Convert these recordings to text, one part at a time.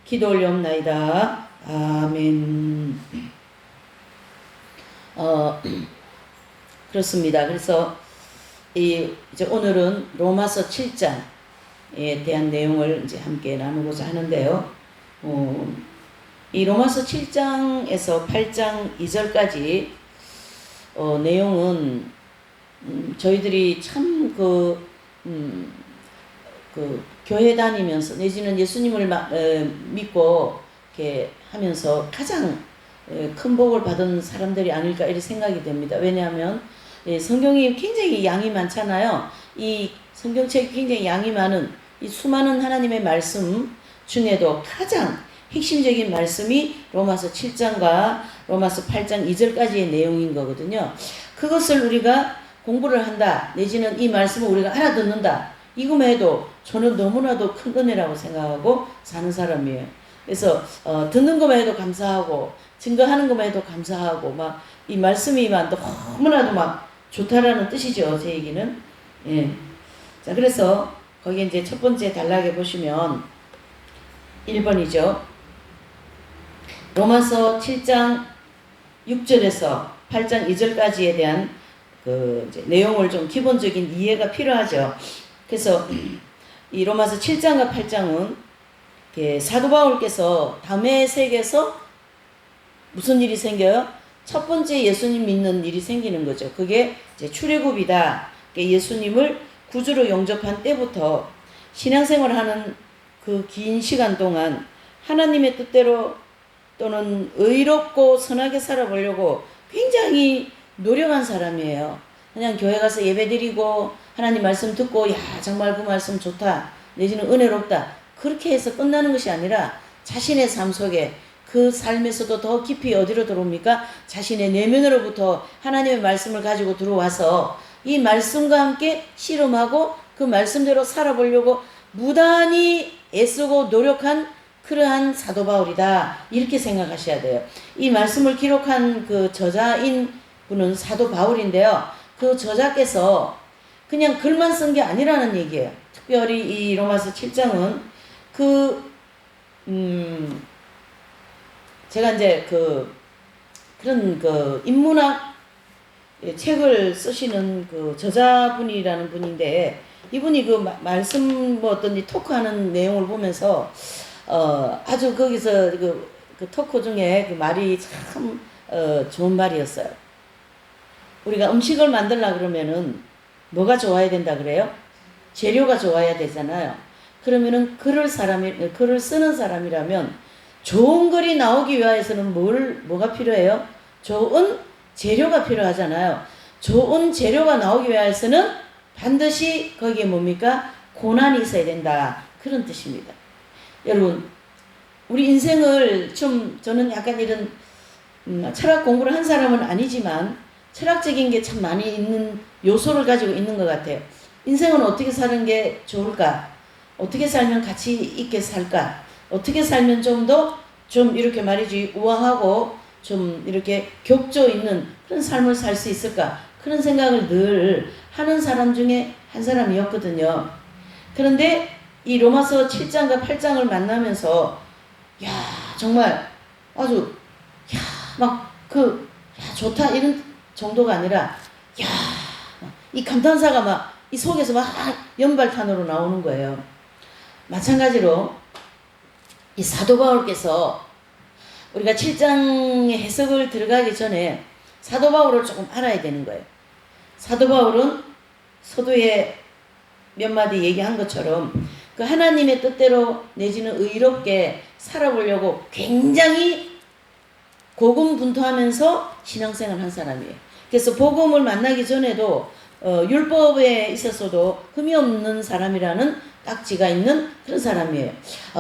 기도 올려옵나이다. 아멘. 그렇습니다. 그래서 이제 오늘은 로마서 7장에 대한 내용을 이제 함께 나누고자 하는데요. 이 로마서 7장에서 8장 2절까지 내용은 저희들이 참 교회 다니면서 내지는 예수님을 믿고 이렇게 하면서 가장 큰 복을 받은 사람들이 아닐까 이렇게 생각이 됩니다. 왜냐하면 성경이 굉장히 양이 많잖아요. 이 성경책이 굉장히 양이 많은 이 수많은 하나님의 말씀 중에도 가장 핵심적인 말씀이 로마서 7장과 로마서 8장 2절까지의 내용인 거거든요. 그것을 우리가 공부를 한다 내지는 이 말씀을 우리가 알아듣는다 이거만 해도 저는 너무나도 큰 은혜라고 생각하고 사는 사람이에요. 그래서 듣는 것만 해도 감사하고 증거하는 것만 해도 감사하고 막 이 말씀이 막 너무나도 막 좋다라는 뜻이죠. 제 얘기는. 예. 자, 그래서 거기 이제 첫 번째 단락에 보시면 1번이죠. 로마서 7장 6절에서 8장 2절까지에 대한 이제 내용을 좀 기본적인 이해가 필요하죠. 그래서 이 로마서 7장과 8장은 사도 바울께서 담의 세계에서 무슨 일이 생겨요? 첫 번째 예수님 믿는 일이 생기는 거죠. 그게 이제 출애굽이다. 예수님을 구주로 영접한 때부터 신앙생활을 하는 그 긴 시간 동안 하나님의 뜻대로 또는 의롭고 선하게 살아보려고 굉장히 노력한 사람이에요. 그냥 교회 가서 예배드리고 하나님 말씀 듣고 야 정말 그 말씀 좋다 내지는 은혜롭다 그렇게 해서 끝나는 것이 아니라 자신의 삶 속에 그 삶에서도 더 깊이 어디로 들어옵니까? 자신의 내면으로부터 하나님의 말씀을 가지고 들어와서 이 말씀과 함께 실험하고 그 말씀대로 살아보려고 무단히 애쓰고 노력한 그러한 사도 바울이다 이렇게 생각하셔야 돼요. 이 말씀을 기록한 그 저자인 분은 사도 바울인데요. 그 저자께서 그냥 글만 쓴 게 아니라는 얘기예요. 특별히 이 로마서 7장은 제가 이제 그런 인문학 책을 쓰시는 그 저자분이라는 분인데 이분이 말씀 어떤 토크하는 내용을 보면서 아주 거기서 그 토크 중에 그 말이 참 좋은 말이었어요. 우리가 음식을 만들려고 그러면은 뭐가 좋아야 된다 그래요? 재료가 좋아야 되잖아요. 그러면은 글을 쓰는 사람이라면 좋은 글이 나오기 위해서는 뭐가 필요해요? 좋은 재료가 필요하잖아요. 좋은 재료가 나오기 위해서는 반드시 거기에 뭡니까? 고난이 있어야 된다. 그런 뜻입니다. 여러분, 우리 인생을 저는 약간 이런 철학 공부를 한 사람은 아니지만 철학적인 게 참 많이 있는 요소를 가지고 있는 것 같아요. 인생은 어떻게 사는 게 좋을까? 어떻게 살면 가치 있게 살까? 어떻게 살면 좀 이렇게 말이지 우아하고 좀 이렇게 격조 있는 그런 삶을 살 수 있을까? 그런 생각을 늘 하는 사람 중에 한 사람이었거든요. 그런데 이 로마서 7장과 8장을 만나면서 야 정말 아주 좋다 이런 정도가 아니라 이 감탄사가 이 속에서 연발탄으로 나오는 거예요. 마찬가지로 이 사도 바울께서 우리가 7장의 해석을 들어가기 전에 사도 바울을 조금 알아야 되는 거예요. 사도 바울은 서두에 몇 마디 얘기한 것처럼 그 하나님의 뜻대로 내지는 의롭게 살아보려고 굉장히 고군분투하면서 신앙생활을 한 사람이에요. 그래서 복음을 만나기 전에도 율법에 있어서도 흠이 없는 사람이라는 딱지가 있는 그런 사람이에요.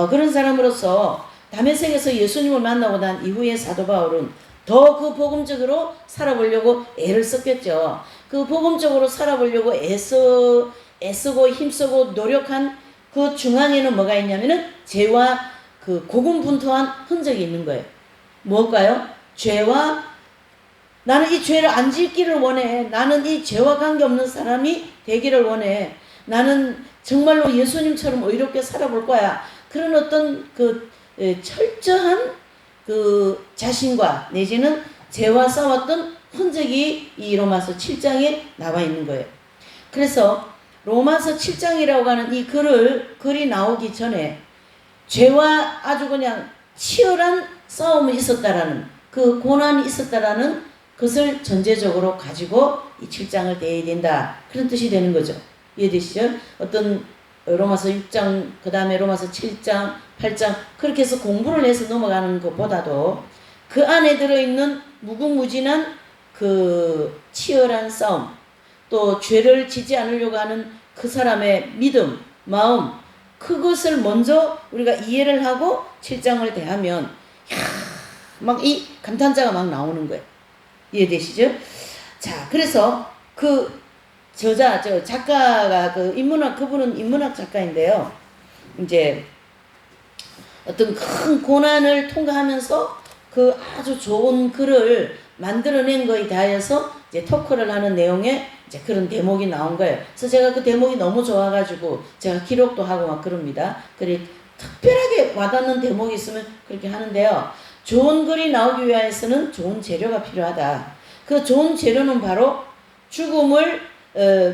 그런 사람으로서 다메섹에서 예수님을 만나고 난 이후에 사도 바울은 더 그 복음적으로 살아보려고 애를 썼겠죠. 그 복음적으로 살아보려고 애쓰고 힘쓰고 노력한 그 중앙에는 뭐가 있냐면은 죄와 그 고군분투한 흔적이 있는 거예요. 뭘까요? 죄와 나는 이 죄를 안 짓기를 원해. 나는 이 죄와 관계없는 사람이 되기를 원해. 나는 정말로 예수님처럼 의롭게 살아볼 거야. 그런 어떤 그 철저한 그 자신과 내지는 죄와 싸웠던 흔적이 이 로마서 7장에 나와 있는 거예요. 그래서 로마서 7장이라고 하는 이 글이 나오기 전에 죄와 아주 그냥 치열한 싸움이 있었다라는, 그 고난이 있었다라는 것을 전제적으로 가지고 이 7장을 대해야 된다, 그런 뜻이 되는 거죠. 이해되시죠? 어떤 로마서 6장, 그 다음에 로마서 7장, 8장 그렇게 해서 공부를 해서 넘어가는 것보다도 그 안에 들어있는 무궁무진한 그 치열한 싸움, 또 죄를 지지 않으려고 하는 그 사람의 믿음, 마음, 그것을 먼저 우리가 이해를 하고 7장을 대하면 막 이 감탄자가 막 나오는 거예요. 이해되시죠? 자, 그래서 그 작가가 그분은 인문학 작가인데요. 이제 어떤 큰 고난을 통과하면서 그 아주 좋은 글을 만들어낸 거에 대하여서 이제 토크를 하는 내용의 이제 그런 대목이 나온 거예요. 그래서 제가 그 대목이 너무 좋아가지고 제가 기록도 하고 막 그럽니다. 그래 특별하게 와닿는 대목이 있으면 그렇게 하는데요. 좋은 글이 나오기 위해서는 좋은 재료가 필요하다. 그 좋은 재료는 바로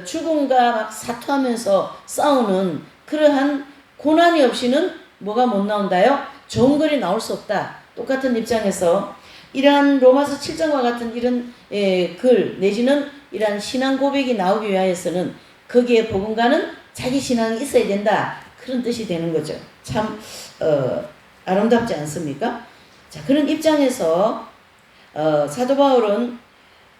죽음과 막 사투하면서 싸우는 그러한 고난이 없이는 뭐가 못 나온다요? 좋은 글이 나올 수 없다. 똑같은 입장에서 이러한 로마서 7장과 같은 이런 글 내지는 이러한 신앙 고백이 나오기 위해서는 거기에 복음가는 자기 신앙이 있어야 된다. 그런 뜻이 되는 거죠. 참 아름답지 않습니까? 자, 그런 입장에서 사도 바울은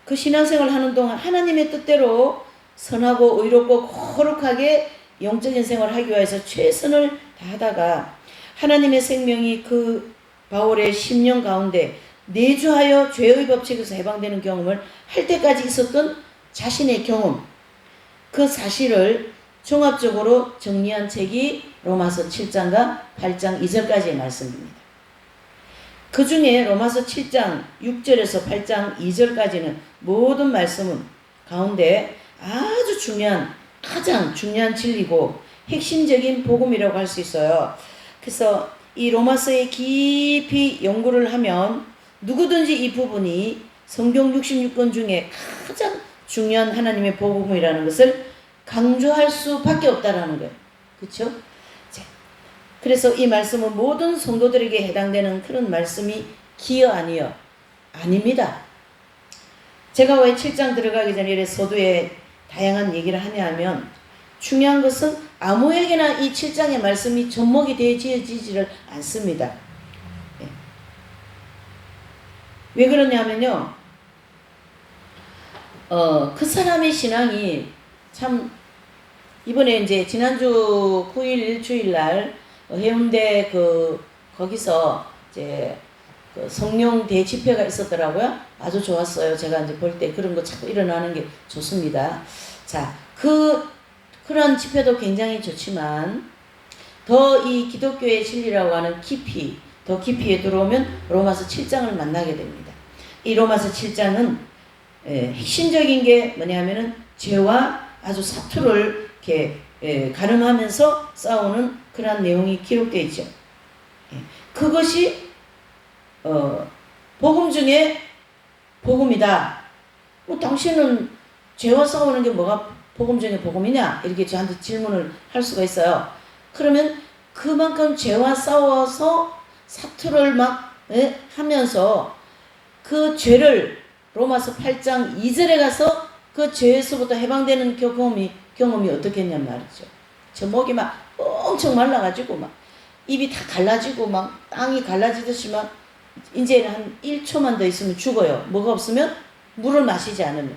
그 신앙생활을 하는 동안 하나님의 뜻대로 선하고 의롭고 거룩하게 영적인 생활을 하기 위해서 최선을 다하다가 하나님의 생명이 그 바울의 심령 가운데 내주하여 죄의 법칙에서 해방되는 경험을 할 때까지 있었던 자신의 경험, 그 사실을 종합적으로 정리한 책이 로마서 7장과 8장 2절까지의 말씀입니다. 그 중에 로마서 7장 6절에서 8장 2절까지는 모든 말씀은 가운데 아주 가장 중요한 진리고 핵심적인 복음이라고 할 수 있어요. 그래서 이 로마서에 깊이 연구를 하면 누구든지 이 부분이 성경 66권 중에 가장 중요한 하나님의 복음이라는 것을 강조할 수밖에 없다라는 거예요. 그렇죠? 그래서 이 말씀은 모든 성도들에게 해당되는 그런 말씀이 기여 아니여? 아닙니다. 제가 왜 7장 들어가기 전에 이래 서두에 다양한 얘기를 하냐 하면 중요한 것은 아무에게나 이 7장의 말씀이 접목이 되어지지를 않습니다. 왜 그러냐면요. 그 사람의 신앙이 참 이번에 이제 지난주 9일 일주일날 해운대 거기서 이제 그 성령 대집회가 있었더라고요. 아주 좋았어요. 제가 이제 볼 때 그런 거 자꾸 일어나는 게 좋습니다. 자, 그런 집회도 굉장히 좋지만 더 이 기독교의 진리라고 하는 더 깊이에 들어오면 로마서 7장을 만나게 됩니다. 이 로마서 7장은 핵심적인 게 뭐냐면은 죄와 아주 사투를 이렇게 가늠하면서 싸우는 그런 내용이 기록되어 있죠. 그것이 복음 중에 복음이다. 뭐 당신은 죄와 싸우는 게 뭐가 복음 중에 복음이냐? 이렇게 저한테 질문을 할 수가 있어요. 그러면 그만큼 죄와 싸워서 사투를 막 하면서 그 죄를 로마서 8장 2절에 가서 그 죄에서부터 해방되는 경험이 어떻겠냔 말이죠. 저 목이 막 엄청 말라가지고 막 입이 다 갈라지고 막 땅이 갈라지듯이 막 이제는 한 1초만 더 있으면 죽어요. 뭐가 없으면 물을 마시지 않으면.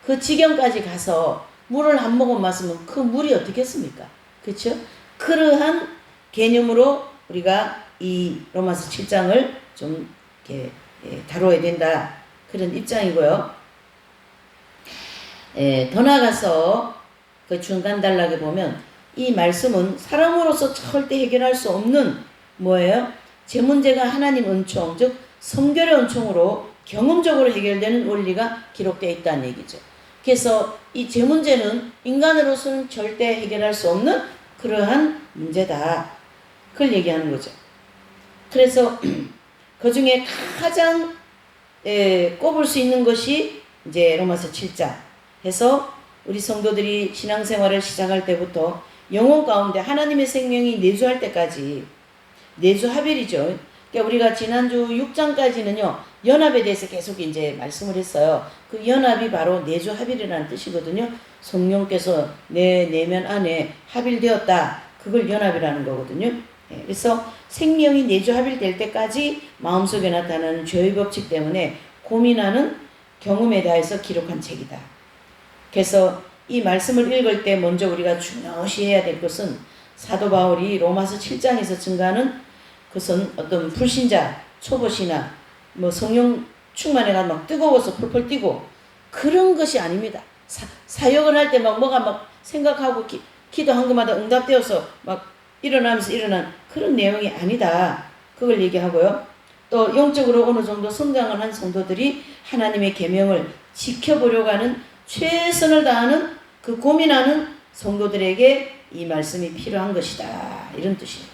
그 지경까지 가서 물을 한 모금 마시면 그 물이 어떻겠습니까? 그렇죠? 그러한 개념으로 우리가 이 로마서 7장을 좀 이렇게 다뤄야 된다. 그런 입장이고요. 더 나아가서 그 중간 단락에 보면 이 말씀은 사람으로서 절대 해결할 수 없는 뭐예요? 제 문제가 하나님 은총, 즉 성결의 은총으로 경험적으로 해결되는 원리가 기록되어 있다는 얘기죠. 그래서 이 제 문제는 인간으로서는 절대 해결할 수 없는 그러한 문제다. 그걸 얘기하는 거죠. 그래서 그 중에 가장 꼽을 수 있는 것이 이제 로마서 7장 해서 우리 성도들이 신앙생활을 시작할 때부터 영혼 가운데 하나님의 생명이 내주할 때까지 내주합일이죠. 그러니까 우리가 지난주 6장까지는요 연합에 대해서 계속 이제 말씀을 했어요. 그 연합이 바로 내주합일이라는 뜻이거든요. 성령께서 내 내면 안에 합일되었다. 그걸 연합이라는 거거든요. 그래서 생명이 내주합일될 때까지 마음속에 나타나는 죄의 법칙 때문에 고민하는 경험에 대해서 기록한 책이다. 그래서 이 말씀을 읽을 때 먼저 우리가 중요시해야 될 것은 사도 바울이 로마서 7장에서 증가하는 그것은 어떤 불신자, 초보신앙, 성령 충만해가 막 뜨거워서 펄펄 뛰고 그런 것이 아닙니다. 사역을 할 때 뭐가 막 생각하고 기도한 것마다 응답되어서 막 일어나면서 일어난 그런 내용이 아니다. 그걸 얘기하고요. 또 영적으로 어느 정도 성장을 한 성도들이 하나님의 계명을 지켜보려고 하는 최선을 다하는 그 고민하는 성도들에게 이 말씀이 필요한 것이다. 이런 뜻이에요.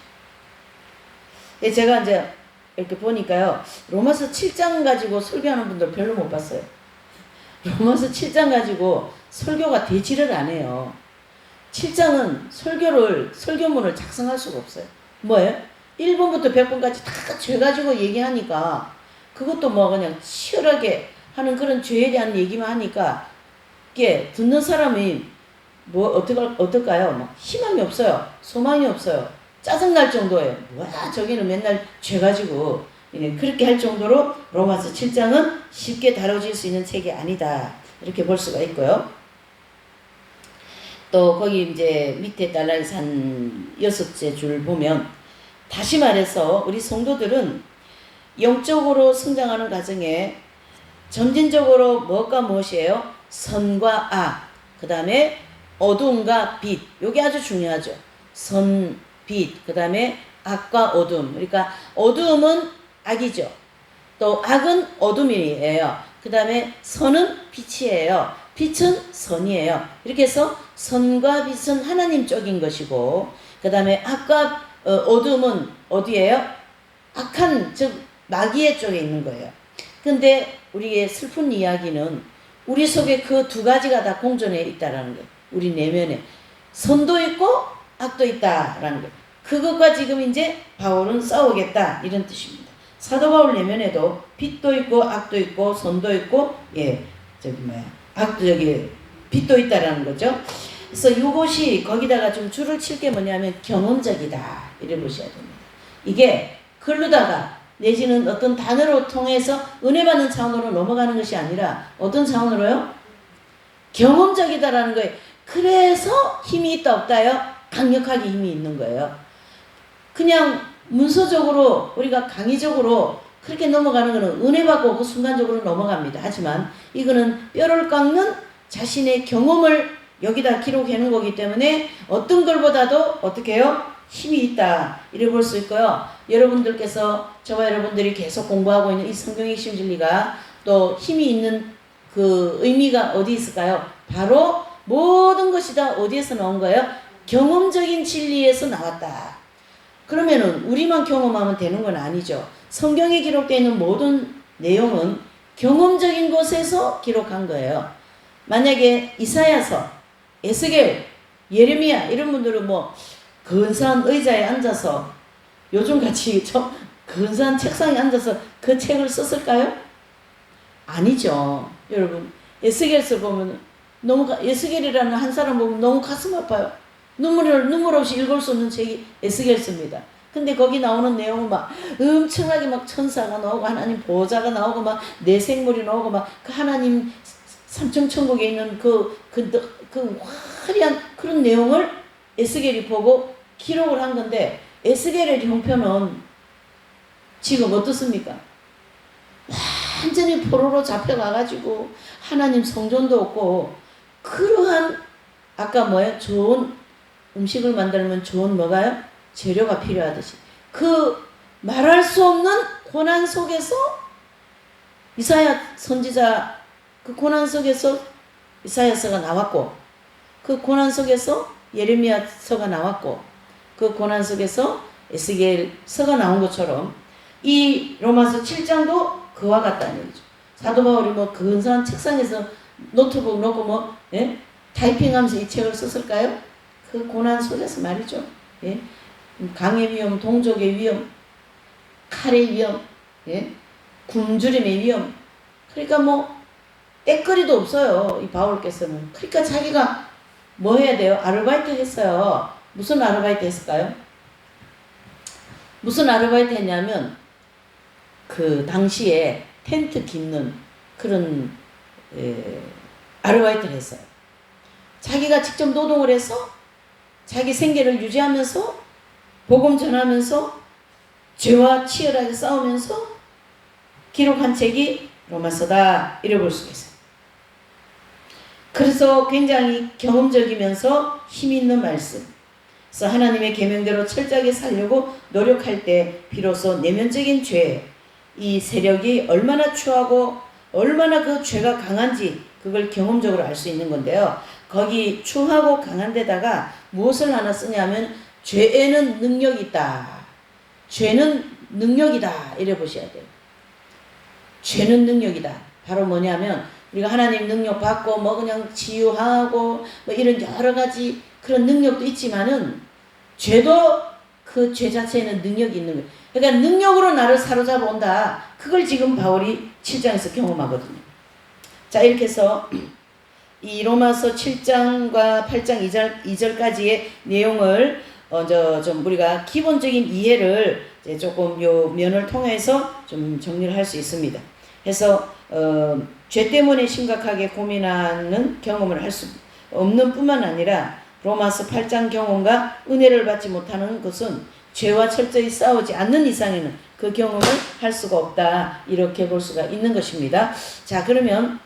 제가 이제 이렇게 보니까요. 로마서 7장 가지고 설교하는 분들 별로 못 봤어요. 로마서 7장 가지고 설교가 되지를 안 해요. 7장은 설교문을 작성할 수가 없어요. 뭐예요? 1번부터 100번까지 다 죄 가지고 얘기하니까 그것도 그냥 치열하게 하는 그런 죄에 대한 얘기만 하니까 이게 듣는 사람이 어떨까요? 희망이 없어요. 소망이 없어요. 짜증날 정도예요. 뭐야 저기는 맨날 죄 가지고 그렇게 할 정도로 로마서 7장은 쉽게 다뤄질 수 있는 책이 아니다. 이렇게 볼 수가 있고요. 또 거기 이제 밑에 달라에서 한 6째 줄 보면 다시 말해서 우리 성도들은 영적으로 성장하는 과정에 점진적으로 무엇과 무엇이에요? 선과 악, 그 다음에 어둠과 빛. 요게 아주 중요하죠. 선, 빛, 그 다음에 악과 어둠. 그러니까 어둠은 악이죠. 또 악은 어둠이에요. 그 다음에 선은 빛이에요. 빛은 선이에요. 이렇게 해서 선과 빛은 하나님 쪽인 것이고 그 다음에 악과 어둠은 어디예요? 악한 즉 마귀의 쪽에 있는 거예요. 근데 우리의 슬픈 이야기는 우리 속에 그 두 가지가 다 공존해 있다라는 거예요. 우리 내면에 선도 있고 악도 있다라는 거예요. 그것과 지금 이제 바울은 싸우겠다 이런 뜻입니다. 사도 바울 내면에도 빛도 있고 악도 있고 선도 있고 빛도 있다라는 거죠. 그래서 이것이 거기다가 좀 줄을 칠 게 뭐냐면 경험적이다 이래 보셔야 됩니다. 이게 글로다가 내지는 어떤 단어로 통해서 은혜 받는 차원으로 넘어가는 것이 아니라 어떤 차원으로요? 경험적이다라는 거예요. 그래서 힘이 있다 없다요? 강력하게 힘이 있는 거예요. 그냥 문서적으로 우리가 강의적으로 그렇게 넘어가는 것은 은혜 받고 그 순간적으로 넘어갑니다. 하지만 이거는 뼈를 깎는 자신의 경험을 여기다 기록해 놓은 거기 때문에 어떤 걸보다도 어떻게 해요? 힘이 있다. 이래 볼 수 있고요. 여러분들께서 저와 여러분들이 계속 공부하고 있는 이 성경의 핵심 진리가 또 힘이 있는 그 의미가 어디 있을까요? 바로 모든 것이 다 어디에서 나온 거예요? 경험적인 진리에서 나왔다. 그러면은 우리만 경험하면 되는 건 아니죠. 성경에 기록되어 있는 모든 내용은 경험적인 곳에서 기록한 거예요. 만약에 이사야서, 에스겔, 예레미야 이런 분들은 근사한 의자에 앉아서 요즘같이 좀 근사한 책상에 앉아서 그 책을 썼을까요? 아니죠. 여러분 에스겔서 보면 에스겔이라는 한 사람 보면 너무 가슴 아파요. 눈물 없이 읽을 수 없는 책이 에스겔서입니다. 근데 거기 나오는 내용은 엄청나게 천사가 나오고 하나님 보호자가 나오고 내생물이 나오고 그 하나님 삼층천국에 있는 그 화려한 그런 내용을 에스겔이 보고 기록을 한 건데 에스겔의 형편은 지금 어떻습니까? 완전히 포로로 잡혀가가지고 하나님 성전도 없고 그러한 아까 좋은 음식을 만들면 좋은 재료가 필요하듯이 그 말할 수 없는 고난 속에서 이사야 선지자 그 고난 속에서 이사야서가 나왔고 그 고난 속에서 예레미야서가 나왔고 그 고난 속에서 에스겔서가 나온 것처럼 이 로마서 7장도 그와 같다는 얘기죠. 사도 바울이 뭐 근사한 책상에서 노트북 놓고 뭐 예? 타이핑하면서 이 책을 썼을까요? 그 고난 속에서 말이죠. 예? 강의 위험, 동족의 위험, 칼의 위험, 예? 굶주림의 위험. 그러니까 뭐 때거리도 없어요. 이 바울께서는. 그러니까 자기가 뭐 해야 돼요? 아르바이트 했어요. 무슨 아르바이트 했을까요? 무슨 아르바이트 했냐면 그 당시에 텐트 깁는 그런 아르바이트를 했어요. 자기가 직접 노동을 해서 자기 생계를 유지하면서 복음 전하면서 죄와 치열하게 싸우면서 기록한 책이 로마서다 이래 수가 있어요. 그래서 굉장히 경험적이면서 힘있는 말씀. 그래서 하나님의 계명대로 철저하게 살려고 노력할 때 비로소 내면적인 죄, 이 세력이 얼마나 추하고 얼마나 그 죄가 강한지 그걸 경험적으로 알 수 있는 건데요. 거기 추하고 강한 데다가 무엇을 하나 쓰냐면 죄에는 능력이 있다. 죄는 능력이다. 이래 보셔야 돼요. 죄는 능력이다. 바로 뭐냐면 우리가 하나님 능력 받고 뭐 그냥 치유하고 뭐 이런 여러 가지 그런 능력도 있지만은 죄도 그 죄 자체에는 능력이 있는 거예요. 그러니까 능력으로 나를 사로잡아 온다. 그걸 지금 바울이 7장에서 경험하거든요. 자, 이렇게 해서 이 로마서 7장과 8장 2절까지의 내용을 좀 우리가 기본적인 이해를 이제 조금 요 면을 통해서 좀 정리를 할 수 있습니다. 그래서 죄 때문에 심각하게 고민하는 경험을 할 수 없는 뿐만 아니라 로마서 8장 경험과 은혜를 받지 못하는 것은 죄와 철저히 싸우지 않는 이상에는 그 경험을 할 수가 없다. 이렇게 볼 수가 있는 것입니다. 자, 그러면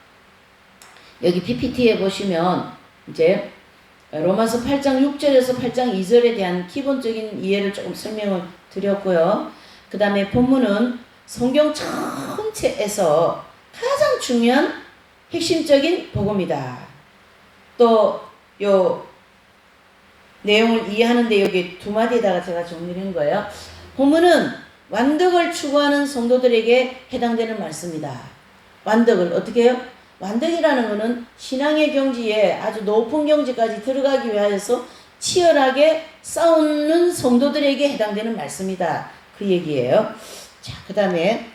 여기 PPT에 보시면 이제 로마서 8장 6절에서 8장 2절에 대한 기본적인 이해를 조금 설명을 드렸고요. 그 다음에 본문은 성경 전체에서 가장 중요한 핵심적인 복음이다. 또 요 내용을 이해하는데 여기 두 마디에다가 제가 정리를 한 거예요. 본문은 완덕을 추구하는 성도들에게 해당되는 말씀이다. 완덕을 어떻게 해요? 완덕이라는 것은 신앙의 경지에 아주 높은 경지까지 들어가기 위하여서 치열하게 싸우는 성도들에게 해당되는 말씀이다. 그 얘기예요. 자, 그 다음에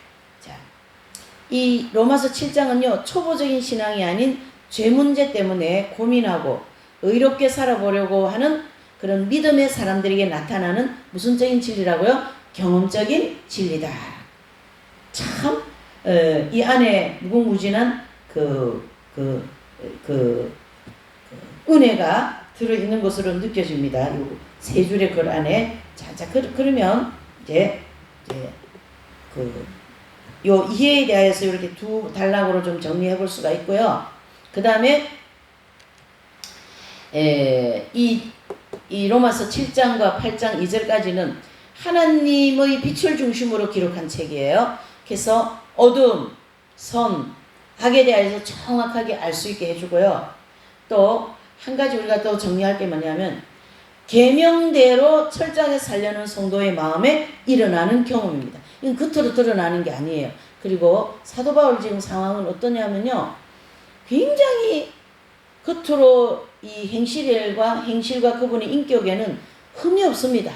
이 로마서 7장은요. 초보적인 신앙이 아닌 죄 문제 때문에 고민하고 의롭게 살아보려고 하는 그런 믿음의 사람들에게 나타나는 무슨적인 진리라고요? 경험적인 진리다. 참, 이 안에 무궁무진한 은혜가 들어있는 것으로 느껴집니다. 이 세 줄의 글 안에. 자, 그러면 요 이해에 대해서 이렇게 두 단락으로 좀 정리해 볼 수가 있고요. 그 다음에, 이 로마서 7장과 8장 2절까지는 하나님의 빛을 중심으로 기록한 책이에요. 그래서 어둠, 선, 악에 대해서 정확하게 알 수 있게 해주고요. 또 한 가지 우리가 또 정리할 게 뭐냐면 계명대로 철저하게 살려는 성도의 마음에 일어나는 경험입니다. 이건 겉으로 드러나는 게 아니에요. 그리고 사도 바울 지금 상황은 어떠냐면요. 굉장히 겉으로 이 행실과 그분의 인격에는 흠이 없습니다.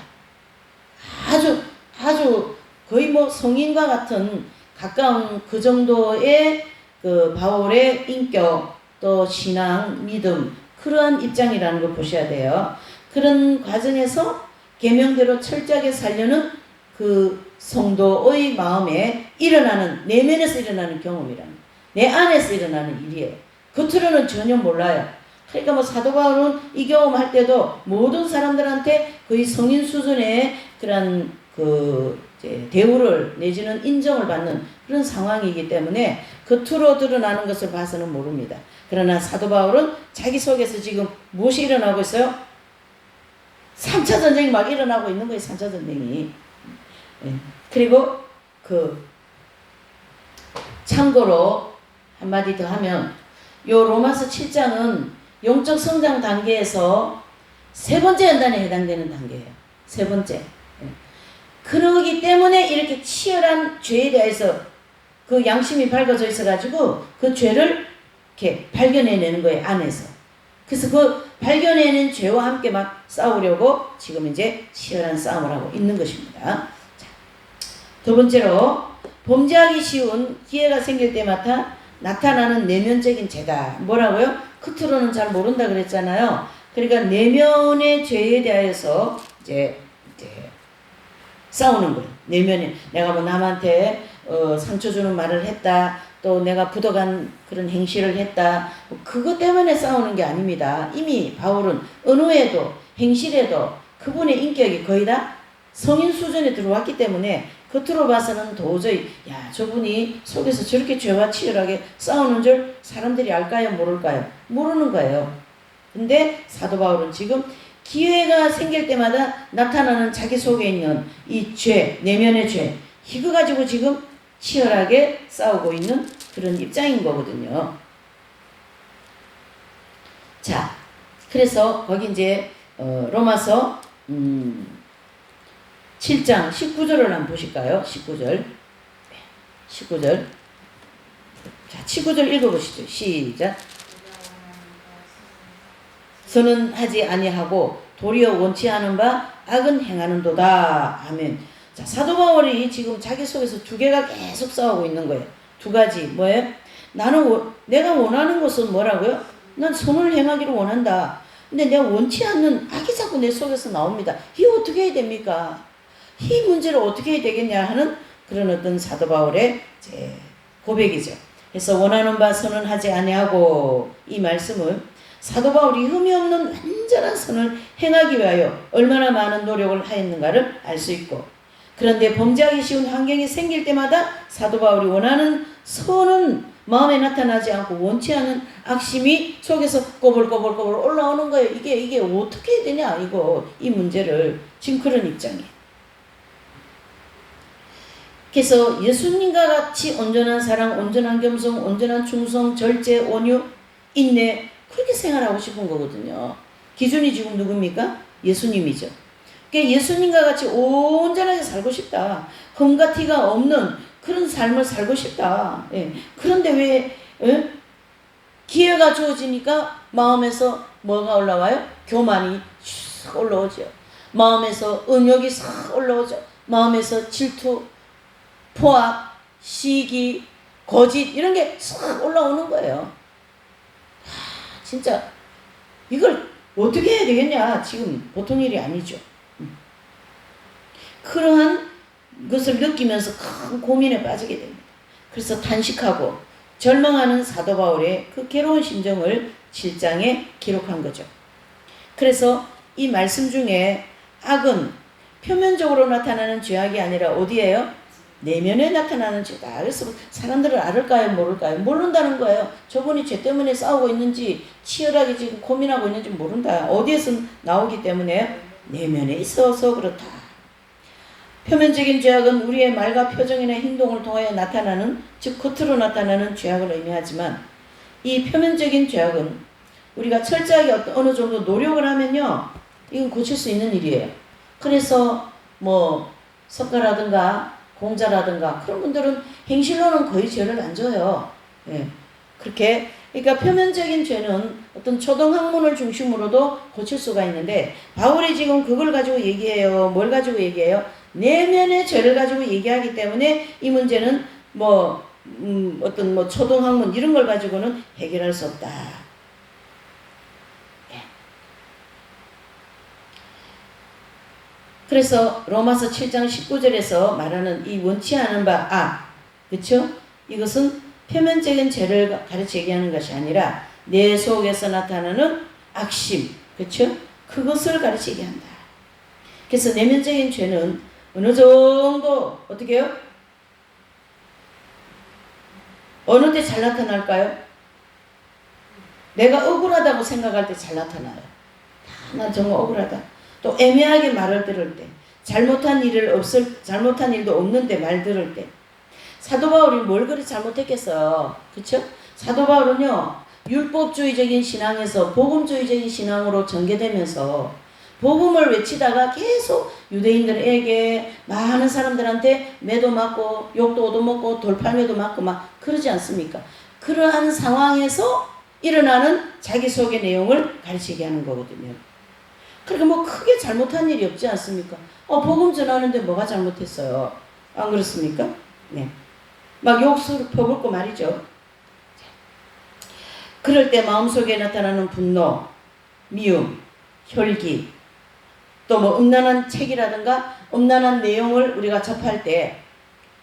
아주 거의 뭐 성인과 같은 가까운 그 정도의 그 바울의 인격 또 신앙, 믿음 그러한 입장이라는 걸 보셔야 돼요. 그런 과정에서 계명대로 철저하게 살려는 그 성도의 마음에 일어나는 내면에서 일어나는 경험이라는 내 안에서 일어나는 일이에요. 겉으로는 전혀 몰라요. 그러니까 뭐 사도 바울은 이 경험할 때도 모든 사람들한테 거의 성인 수준의 그런 대우를 내지는 인정을 받는 그런 상황이기 때문에 겉으로 드러나는 것을 봐서는 모릅니다. 그러나 사도 바울은 자기 속에서 지금 무엇이 일어나고 있어요? 3차 전쟁이 막 일어나고 있는 거예요. 3차 전쟁이. 그리고 참고로 한마디 더 하면 요 로마서 7장은 영적 성장 단계에서 세 번째 연단에 해당되는 단계예요. 세 번째. 그러기 때문에 이렇게 치열한 죄에 대해서 그 양심이 밝아져 있어가지고 그 죄를 이렇게 발견해내는 거예요, 안에서. 그래서 그 발견해낸 죄와 함께 막 싸우려고 지금 이제 치열한 싸움을 하고 있는 것입니다. 자, 두 번째로 범죄하기 쉬운 기회가 생길 때마다 나타나는 내면적인 죄다. 뭐라고요? 겉으로는 잘 모른다 그랬잖아요. 그러니까 내면의 죄에 대해서 이제 싸우는 거예요. 내면에 내가 뭐 남한테 상처 주는 말을 했다. 또 내가 부도간 그런 행실을 했다. 그것 때문에 싸우는 게 아닙니다. 이미 바울은 언어에도 행실에도 그분의 인격이 거의 다 성인 수준에 들어왔기 때문에 겉으로 봐서는 도저히 야 저분이 속에서 저렇게 죄와 치열하게 싸우는 줄 사람들이 알까요? 모를까요? 모르는 거예요. 근데 사도 바울은 지금 기회가 생길 때마다 나타나는 자기 속에 있는 이 죄, 내면의 죄, 이거 가지고 지금 치열하게 싸우고 있는 그런 입장인 거거든요. 자, 그래서 거기 이제 로마서 7장 19절을 한번 보실까요? 19절. 19절. 자, 19절 읽어보시죠. 시작. 선은하지 아니하고 도리어 원치 않은 바 악은 행하는도다. 아멘. 자, 사도 바울이 지금 자기 속에서 두 개가 계속 싸우고 있는 거예요. 두 가지. 뭐예요? 내가 원하는 것은 뭐라고요? 난 선을 행하기를 원한다. 근데 내가 원치 않는 악이 자꾸 내 속에서 나옵니다. 이게 어떻게 해야 됩니까? 이 문제를 어떻게 해야 되겠냐 하는 그런 어떤 사도 바울의 이제 고백이죠. 그래서 원하는 바 선은 하지 아니하고 이 말씀은 사도 바울이 흠이 없는 완전한 선을 행하기 위하여 얼마나 많은 노력을 하였는가를 알 수 있고, 그런데 범죄하기 쉬운 환경이 생길 때마다 사도 바울이 원하는 선은 마음에 나타나지 않고 원치 않은 악심이 속에서 꼬불꼬불꼬불 올라오는 거예요. 이게 어떻게 해야 되냐 이 문제를 지금 그런 입장이에요. 그래서 예수님과 같이 온전한 사랑, 온전한 겸손, 온전한 충성, 절제, 온유, 인내 그렇게 생활하고 싶은 거거든요. 기준이 지금 누굽니까? 예수님이죠. 그러니까 예수님과 같이 온전하게 살고 싶다. 흠과 티가 없는 그런 삶을 살고 싶다. 예. 그런데 왜 기회가 주어지니까 마음에서 뭐가 올라와요? 교만이 쑥 올라오죠. 마음에서 은욕이 싹 올라오죠. 마음에서 질투, 포악, 시기, 거짓 이런 게 싹 올라오는 거예요. 진짜 이걸 어떻게 해야 되겠냐? 지금 보통 일이 아니죠. 그러한 것을 느끼면서 큰 고민에 빠지게 됩니다. 그래서 탄식하고 절망하는 사도 바울의 그 괴로운 심정을 7장에 기록한 거죠. 그래서 이 말씀 중에 악은 표면적으로 나타나는 죄악이 아니라 어디예요? 내면에 나타나는 죄다. 그래서 사람들을 알을까요? 모를까요? 모른다는 거예요. 저분이 죄 때문에 싸우고 있는지 치열하게 지금 고민하고 있는지 모른다. 어디에서 나오기 때문에 내면에 있어서 그렇다. 표면적인 죄악은 우리의 말과 표정이나 행동을 통하여 나타나는, 즉 겉으로 나타나는 죄악을 의미하지만 이 표면적인 죄악은 우리가 철저하게 어느 정도 노력을 하면요 이건 고칠 수 있는 일이에요. 그래서 뭐 석가라든가 공자라든가 그런 분들은 행실로는 거의 죄를 안 져요. 예. 그렇게 그러니까 표면적인 죄는 어떤 초등학문을 중심으로도 고칠 수가 있는데 바울이 지금 그걸 가지고 얘기해요. 뭘 가지고 얘기해요? 내면의 죄를 가지고 얘기하기 때문에 이 문제는 어떤 초등학문 이런 걸 가지고는 해결할 수 없다. 예. 그래서 로마서 7장 19절에서 말하는 이 원치 않은 바 악, 그렇죠? 이것은 표면적인 죄를 가르쳐 얘기하는 것이 아니라 내 속에서 나타나는 악심, 그렇죠? 그것을 가르쳐 얘기한다. 그래서 내면적인 죄는 어느 정도 어떻게 해요? 어느 때 잘 나타날까요? 내가 억울하다고 생각할 때 잘 나타나요. 나 정말 억울하다. 또 애매하게 말을 들을 때, 잘못한 일도 없는데 말 들을 때. 사도 바울이 뭘 그리 잘못했겠어요. 그쵸? 사도 바울은요, 율법주의적인 신앙에서 복음주의적인 신앙으로 전개되면서 복음을 외치다가 계속 유대인들에게 많은 사람들한테 매도 맞고 욕도 얻어먹고 돌팔매도 맞고 막 그러지 않습니까? 그러한 상황에서 일어나는 자기소개 내용을 가르치게 하는 거거든요. 그러니까 뭐 크게 잘못한 일이 없지 않습니까? 복음 전하는데 뭐가 잘못했어요? 안 그렇습니까? 네. 막 욕설 퍼붓고 말이죠. 그럴 때 마음속에 나타나는 분노, 미움, 혈기, 또 뭐 음란한 책이라든가 음란한 내용을 우리가 접할 때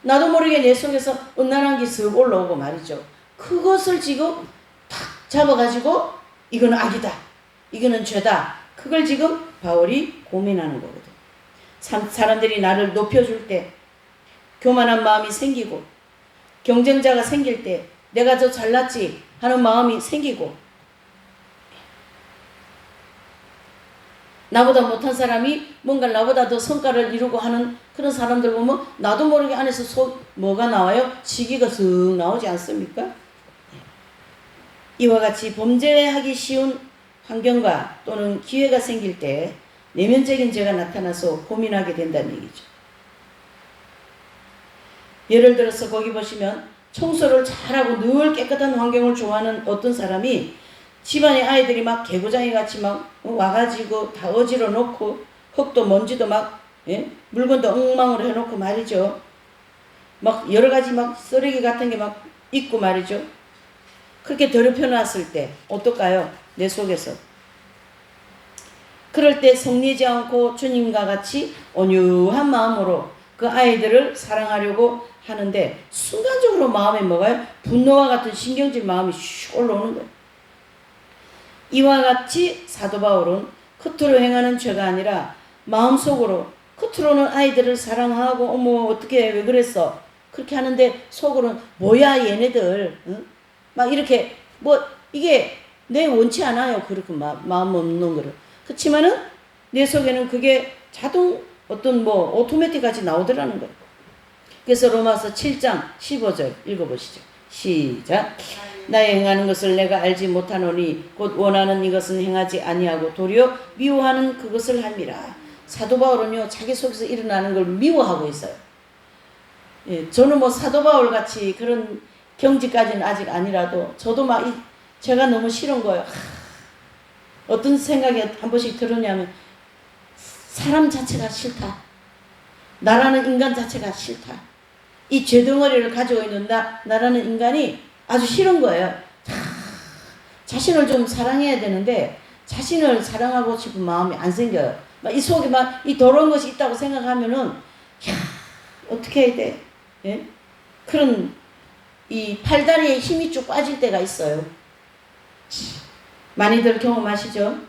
나도 모르게 내 속에서 음란한 게 쓱 올라오고 말이죠. 그것을 지금 탁 잡아가지고 이거는 악이다, 이거는 죄다, 그걸 지금 바울이 고민하는 거거든. 사람들이 나를 높여줄 때 교만한 마음이 생기고, 경쟁자가 생길 때 내가 더 잘났지 하는 마음이 생기고, 나보다 못한 사람이 뭔가 나보다 더 성과를 이루고 하는 그런 사람들 보면 나도 모르게 안에서 뭐가 나와요? 시기가 쓱 나오지 않습니까? 이와 같이 범죄하기 쉬운 환경과 또는 기회가 생길 때 내면적인 죄가 나타나서 고민하게 된다는 얘기죠. 예를 들어서 거기 보시면 청소를 잘하고 늘 깨끗한 환경을 좋아하는 어떤 사람이 집안의 아이들이 막 개구장이 같이 막 와가지고 다 어지러 놓고 흙도 먼지도 막 물건도 엉망으로 해놓고 말이죠. 막 여러 가지 막 쓰레기 같은 게 막 있고 말이죠. 그렇게 더럽혀 놨을 때 어떨까요? 내 속에서. 그럴 때 성내지 않고 주님과 같이 온유한 마음으로 그 아이들을 사랑하려고 하는데 순간적으로 마음에 뭐가요? 분노와 같은 신경질 마음이 슉 올라오는 거예요. 이와 같이 사도 바울은 겉으로 행하는 죄가 아니라 마음속으로, 겉으로는 아이들을 사랑하고 어머 어떻게 왜 그랬어 그렇게 하는데 속으로는 뭐야 얘네들 막 이렇게 뭐 이게 내 원치 않아요. 그렇게 마음 없는 거를. 그렇지만은 내 속에는 그게 자동 어떤 뭐 오토매틱 같이 나오더라는 거예요. 그래서 로마서 7장 15절 읽어보시죠. 시작. 나의 행하는 것을 내가 알지 못하노니 곧 원하는 이것은 행하지 아니하고 도리어 미워하는 그것을 함이라. 사도 바울은요 자기 속에서 일어나는 걸 미워하고 있어요. 예, 저는 뭐 사도 바울 같이 그런 경지까지는 아직 아니라도 저도 막 제가 너무 싫은 거예요. 어떤 생각이 한 번씩 들었냐면 사람 자체가 싫다. 나라는 인간 자체가 싫다. 이 죄덩어리를 가지고 있는 나라는 인간이 아주 싫은 거예요. 자신을 좀 사랑해야 되는데 자신을 사랑하고 싶은 마음이 안 생겨요. 막 이 속에 막 이 더러운 것이 있다고 생각하면은 어떻게 해야 돼? 예? 그런 이 팔다리에 힘이 쭉 빠질 때가 있어요. 많이들 경험하시죠?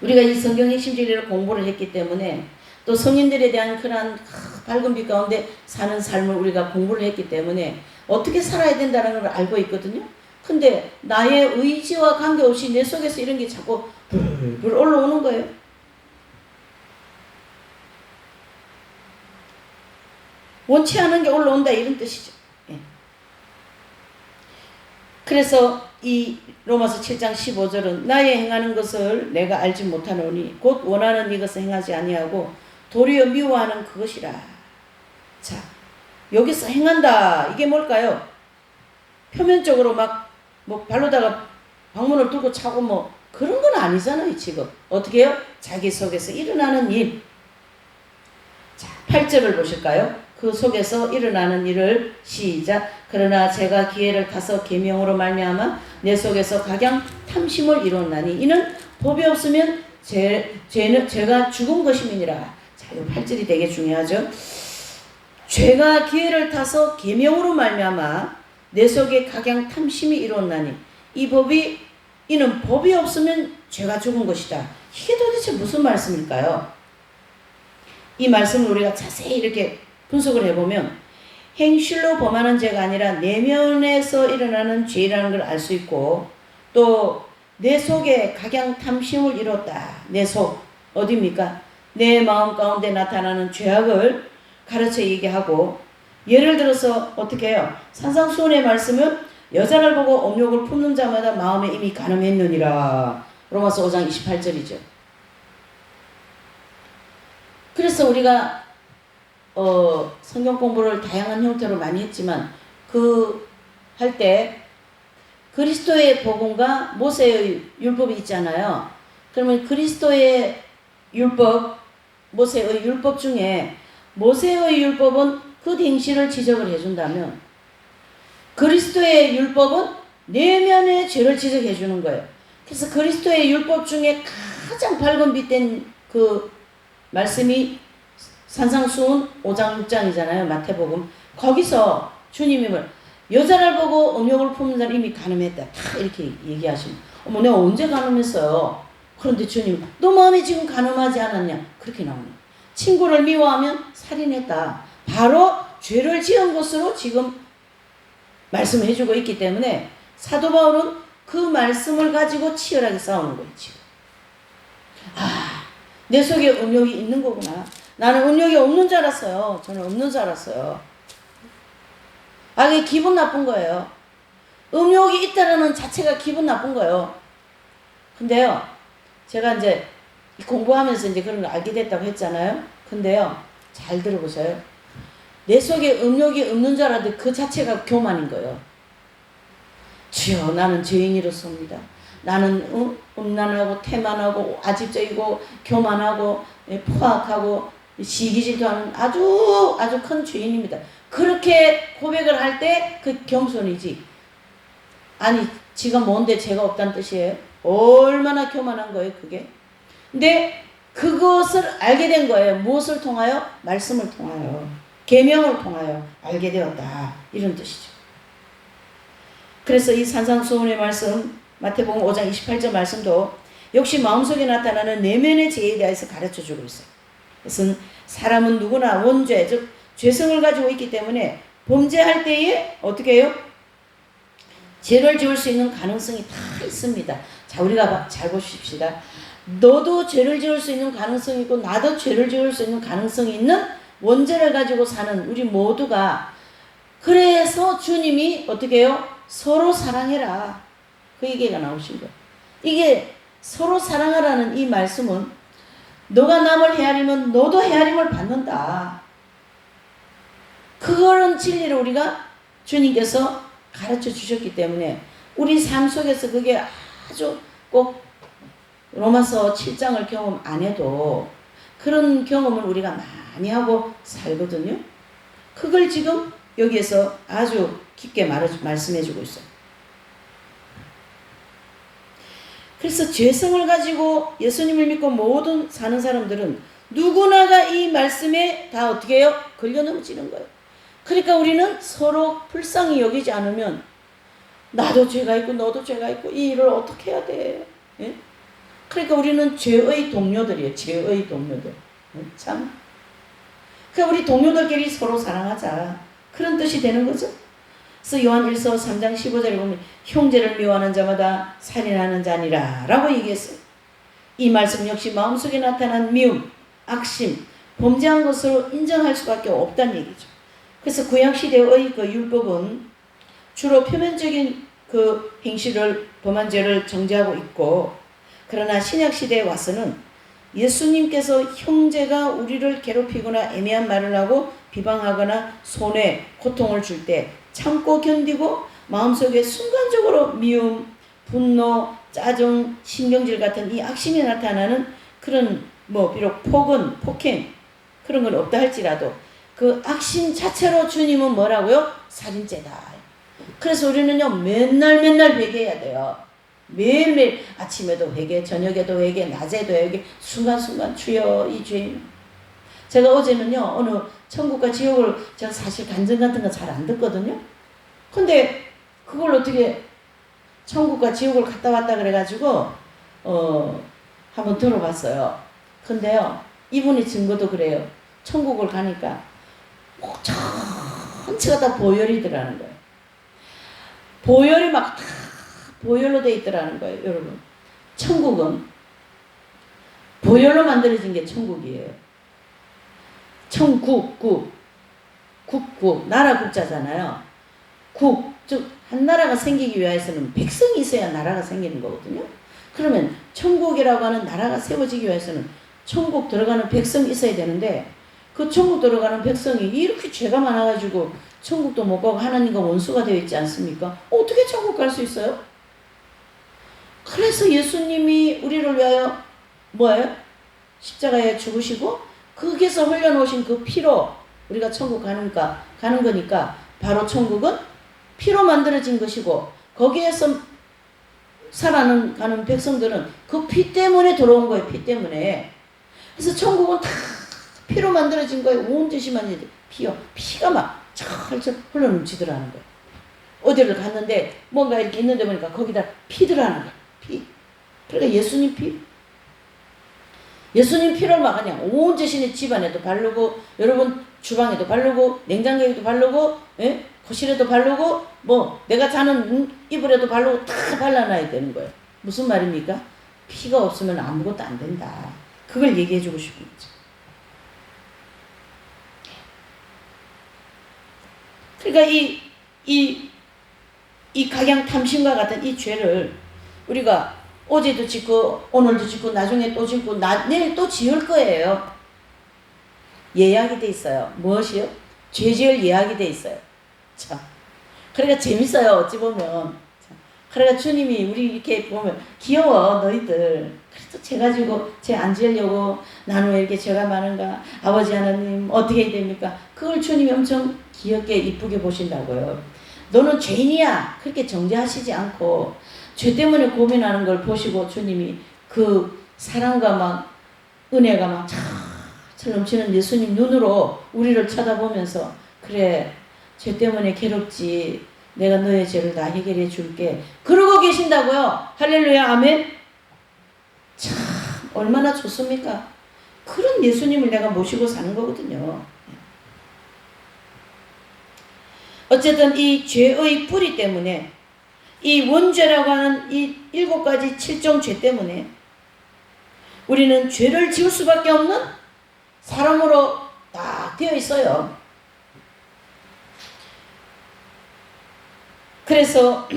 우리가 이 성경 핵심 진리를 공부를 했기 때문에 또 성인들에 대한 그런 밝은 빛 가운데 사는 삶을 우리가 공부를 했기 때문에 어떻게 살아야 된다는 걸 알고 있거든요. 근데 나의 의지와 관계없이 내 속에서 이런 게 자꾸 불 올라오는 거예요. 원치 않은 게 올라온다 이런 뜻이죠. 예. 그래서 이 로마서 7장 15절은 나의 행하는 것을 내가 알지 못하노니 곧 원하는 이것을 행하지 아니하고 도리어 미워하는 그것이라. 자, 여기서 행한다 이게 뭘까요? 표면적으로 막 뭐 발로다가 방문을 두고 차고 뭐 그런 건 아니잖아요. 지금 어떻게 해요? 자기 속에서 일어나는 일. 자, 8절을 보실까요? 그 속에서 일어나는 일을 시작. 그러나 제가 기회를 타서 계명으로 말미암아 내 속에서 각양 탐심을 이뤘나니 이는 법이 없으면 죄가 죽은 것임이니라. 자, 이 8절이 되게 중요하죠. 죄가 기회를 타서 계명으로 말미암아 내 속에 각양 탐심이 이뤘나니 이는 법이 없으면 죄가 죽은 것이다. 이게 도대체 무슨 말씀일까요? 이 말씀을 우리가 자세히 이렇게 분석을 해보면 행실로 범하는 죄가 아니라 내면에서 일어나는 죄라는 걸 알 수 있고 또 내 속에 각양 탐심을 이뤘다. 내 속 어디입니까? 내 마음 가운데 나타나는 죄악을 가르쳐 얘기하고 예를 들어서 어떻게 해요? 산상수훈의 말씀은 여자를 보고 음욕을 품는 자마다 마음에 이미 간음했느니라. 로마서 5장 28절이죠. 그래서 우리가 성경 공부를 다양한 형태로 많이 했지만 그 할 때 그리스도의 복음과 모세의 율법이 있잖아요. 그러면 그리스도의 율법, 모세의 율법 중에 모세의 율법은 그 행실을 지적을 해준다면 그리스도의 율법은 내면의 죄를 지적해 주는 거예요. 그래서 그리스도의 율법 중에 가장 밝은 빛된 그 말씀이 산상수훈 5장 6장이잖아요. 마태복음. 거기서 주님이 여자를 보고 음욕을 품는 자는 이미 간음했다. 다 이렇게 얘기하시면 어머 내가 언제 간음했어요? 그런데 주님 너 마음에 지금 간음하지 않았냐? 그렇게 나오네요. 친구를 미워하면 살인했다. 바로 죄를 지은 것으로 지금 말씀해주고 있기 때문에 사도 바울은 그 말씀을 가지고 치열하게 싸우는 거예요. 지금. 내 속에 음욕이 있는 거구나. 나는 음욕이 없는 줄 알았어요. 저는 없는 줄 알았어요. 이게 기분 나쁜 거예요. 음욕이 있다는 자체가 기분 나쁜 거예요. 근데요, 제가 이제 공부하면서 이제 그런 걸 알게 됐다고 했잖아요. 근데요, 잘 들어보세요. 내 속에 음욕이 없는 줄 알았는데 그 자체가 교만인 거예요. 주여, 나는 죄인이로소입니다. 나는 음란하고 태만하고 아집적이고 교만하고 포악하고 시기질투하는 아주 큰 죄인입니다. 그렇게 고백을 할 때 그 겸손이지. 아니 지가 뭔데 죄가 없다는 뜻이에요. 얼마나 교만한 거예요 그게. 근데 그것을 알게 된 거예요. 무엇을 통하여? 말씀을 통하여, 계명을 통하여 알게 되었다, 이런 뜻이죠. 그래서 이 산상수훈의 말씀, 마태복음 5장 28절 말씀도 역시 마음속에 나타나는 내면의 죄에 대해서 가르쳐주고 있어요. 그것은 사람은 누구나 원죄, 즉 죄성을 가지고 있기 때문에 범죄할 때에 어떻게 해요? 죄를 지을 수 있는 가능성이 다 있습니다. 자, 우리가 잘 보십시다. 너도 죄를 지을 수 있는 가능성이 있고 나도 죄를 지을 수 있는 가능성이 있는 원죄를 가지고 사는 우리 모두가, 그래서 주님이 어떻게 해요? 서로 사랑해라, 그 얘기가 나오신 거예요. 이게 서로 사랑하라는 이 말씀은 너가 남을 헤아리면 너도 헤아림을 받는다. 그거는 진리를 우리가 주님께서 가르쳐 주셨기 때문에 우리 삶 속에서 그게 아주 꼭 로마서 7장을 경험 안 해도 그런 경험을 우리가 많이 하고 살거든요. 그걸 지금 여기에서 아주 깊게 말씀해 주고 있어요. 그래서 죄성을 가지고 예수님을 믿고 모든 사는 사람들은 누구나가 이 말씀에 다 어떻게 해요? 걸려 넘치는 거예요. 그러니까 우리는 서로 불쌍히 여기지 않으면 나도 죄가 있고 너도 죄가 있고 이 일을 어떻게 해야 돼? 예? 그러니까 우리는 죄의 동료들이에요. 죄의 동료들. 참. 그러니까 우리 동료들끼리 서로 사랑하자, 그런 뜻이 되는 거죠. 그래서 요한일서 3장 15절에 보면 형제를 미워하는 자마다 살인하는 자니라 라고 얘기했어요. 이 말씀 역시 마음속에 나타난 미움, 악심, 범죄한 것으로 인정할 수밖에 없다는 얘기죠. 그래서 구약시대의 그 율법은 주로 표면적인 그 행실을, 범한 죄를 정죄하고 있고, 그러나 신약시대에 와서는 예수님께서 형제가 우리를 괴롭히거나 애매한 말을 하고 비방하거나 손해, 고통을 줄 때 참고 견디고 마음속에 순간적으로 미움, 분노, 짜증, 신경질 같은 이 악심이 나타나는 그런 비록 폭언, 폭행 그런 건 없다 할지라도 그 악심 자체로 주님은 뭐라고요? 살인죄다. 그래서 우리는요 맨날 회개해야 돼요. 매일매일 아침에도 회개, 저녁에도 회개, 낮에도 회개, 순간순간 주여 이 죄인. 제가 어제는요 어느 천국과 지옥을, 제가 사실 간증 같은 거 잘 안 듣거든요. 근데 그걸 어떻게 천국과 지옥을 갔다 왔다 그래가지고 한번 들어봤어요. 근데요 이분의 증거도 그래요. 천국을 가니까 전체가 다 보혈이더라는 거예요. 보혈이 막 다 보혈로 돼 있더라는 거예요. 여러분, 천국은 보혈로 만들어진 게 천국이에요. 국국, 나라 국자잖아요. 국, 즉 한 나라가 생기기 위해서는 백성이 있어야 나라가 생기는 거거든요. 그러면 천국이라고 하는 나라가 세워지기 위해서는 천국 들어가는 백성이 있어야 되는데 그 천국 들어가는 백성이 이렇게 죄가 많아가지고 천국도 못 가고 하나님과 원수가 되어 있지 않습니까? 어떻게 천국 갈 수 있어요? 그래서 예수님이 우리를 위하여 뭐예요? 십자가에 죽으시고 거기서 흘려놓으신 그 피로 우리가 천국 가는 거니까 바로 천국은 피로 만들어진 것이고 거기에서 살아가는 백성들은 그 피 때문에 들어온 거예요. 피 때문에. 그래서 천국은 다 피로 만들어진 거예요. 온 듯이만 피요. 피가 막 철철 흘러 넘치더라는 거예요. 어디를 갔는데 뭔가 이렇게 있는데 보니까 거기다 피더라는 거예요. 피. 그러니까 예수님 피. 예수님 피를 막 그냥 온 자신의 집안에도 바르고 여러분 주방에도 바르고 냉장고에도 바르고 예? 거실에도 바르고 뭐 내가 자는 이불에도 바르고 다 발라놔야 되는 거예요. 무슨 말입니까? 피가 없으면 아무것도 안 된다. 그걸 얘기해 주고 싶은 거죠. 그러니까 이 각양 탐심과 같은 이 죄를 우리가 어제도 짓고 오늘도 짓고 나중에 또 짓고 내일 또 지을 거예요. 예약이 돼 있어요. 무엇이요? 죄 지을 예약이 돼 있어요. 자, 그러니까 재밌어요. 어찌 보면. 자, 그러니까 주님이 우리 이렇게 보면 귀여워 너희들. 그래도 죄 가지고 죄 안 지으려고 나는 왜 이렇게 죄가 많은가? 아버지 하나님 어떻게 해야 됩니까? 그걸 주님이 엄청 귀엽게 이쁘게 보신다고요. 너는 죄인이야. 그렇게 정죄하시지 않고 죄 때문에 고민하는 걸 보시고 주님이 그 사랑과 막 은혜가 막 찰 넘치는 예수님 눈으로 우리를 쳐다보면서 그래 죄 때문에 괴롭지 내가 너의 죄를 다 해결해 줄게 그러고 계신다고요. 할렐루야 아멘. 참 얼마나 좋습니까? 그런 예수님을 내가 모시고 사는 거거든요. 어쨌든 이 죄의 뿌리 때문에 이 원죄라고 하는 이 7가지 7종 죄 때문에 우리는 죄를 지을 수밖에 없는 사람으로 딱 되어 있어요. 그래서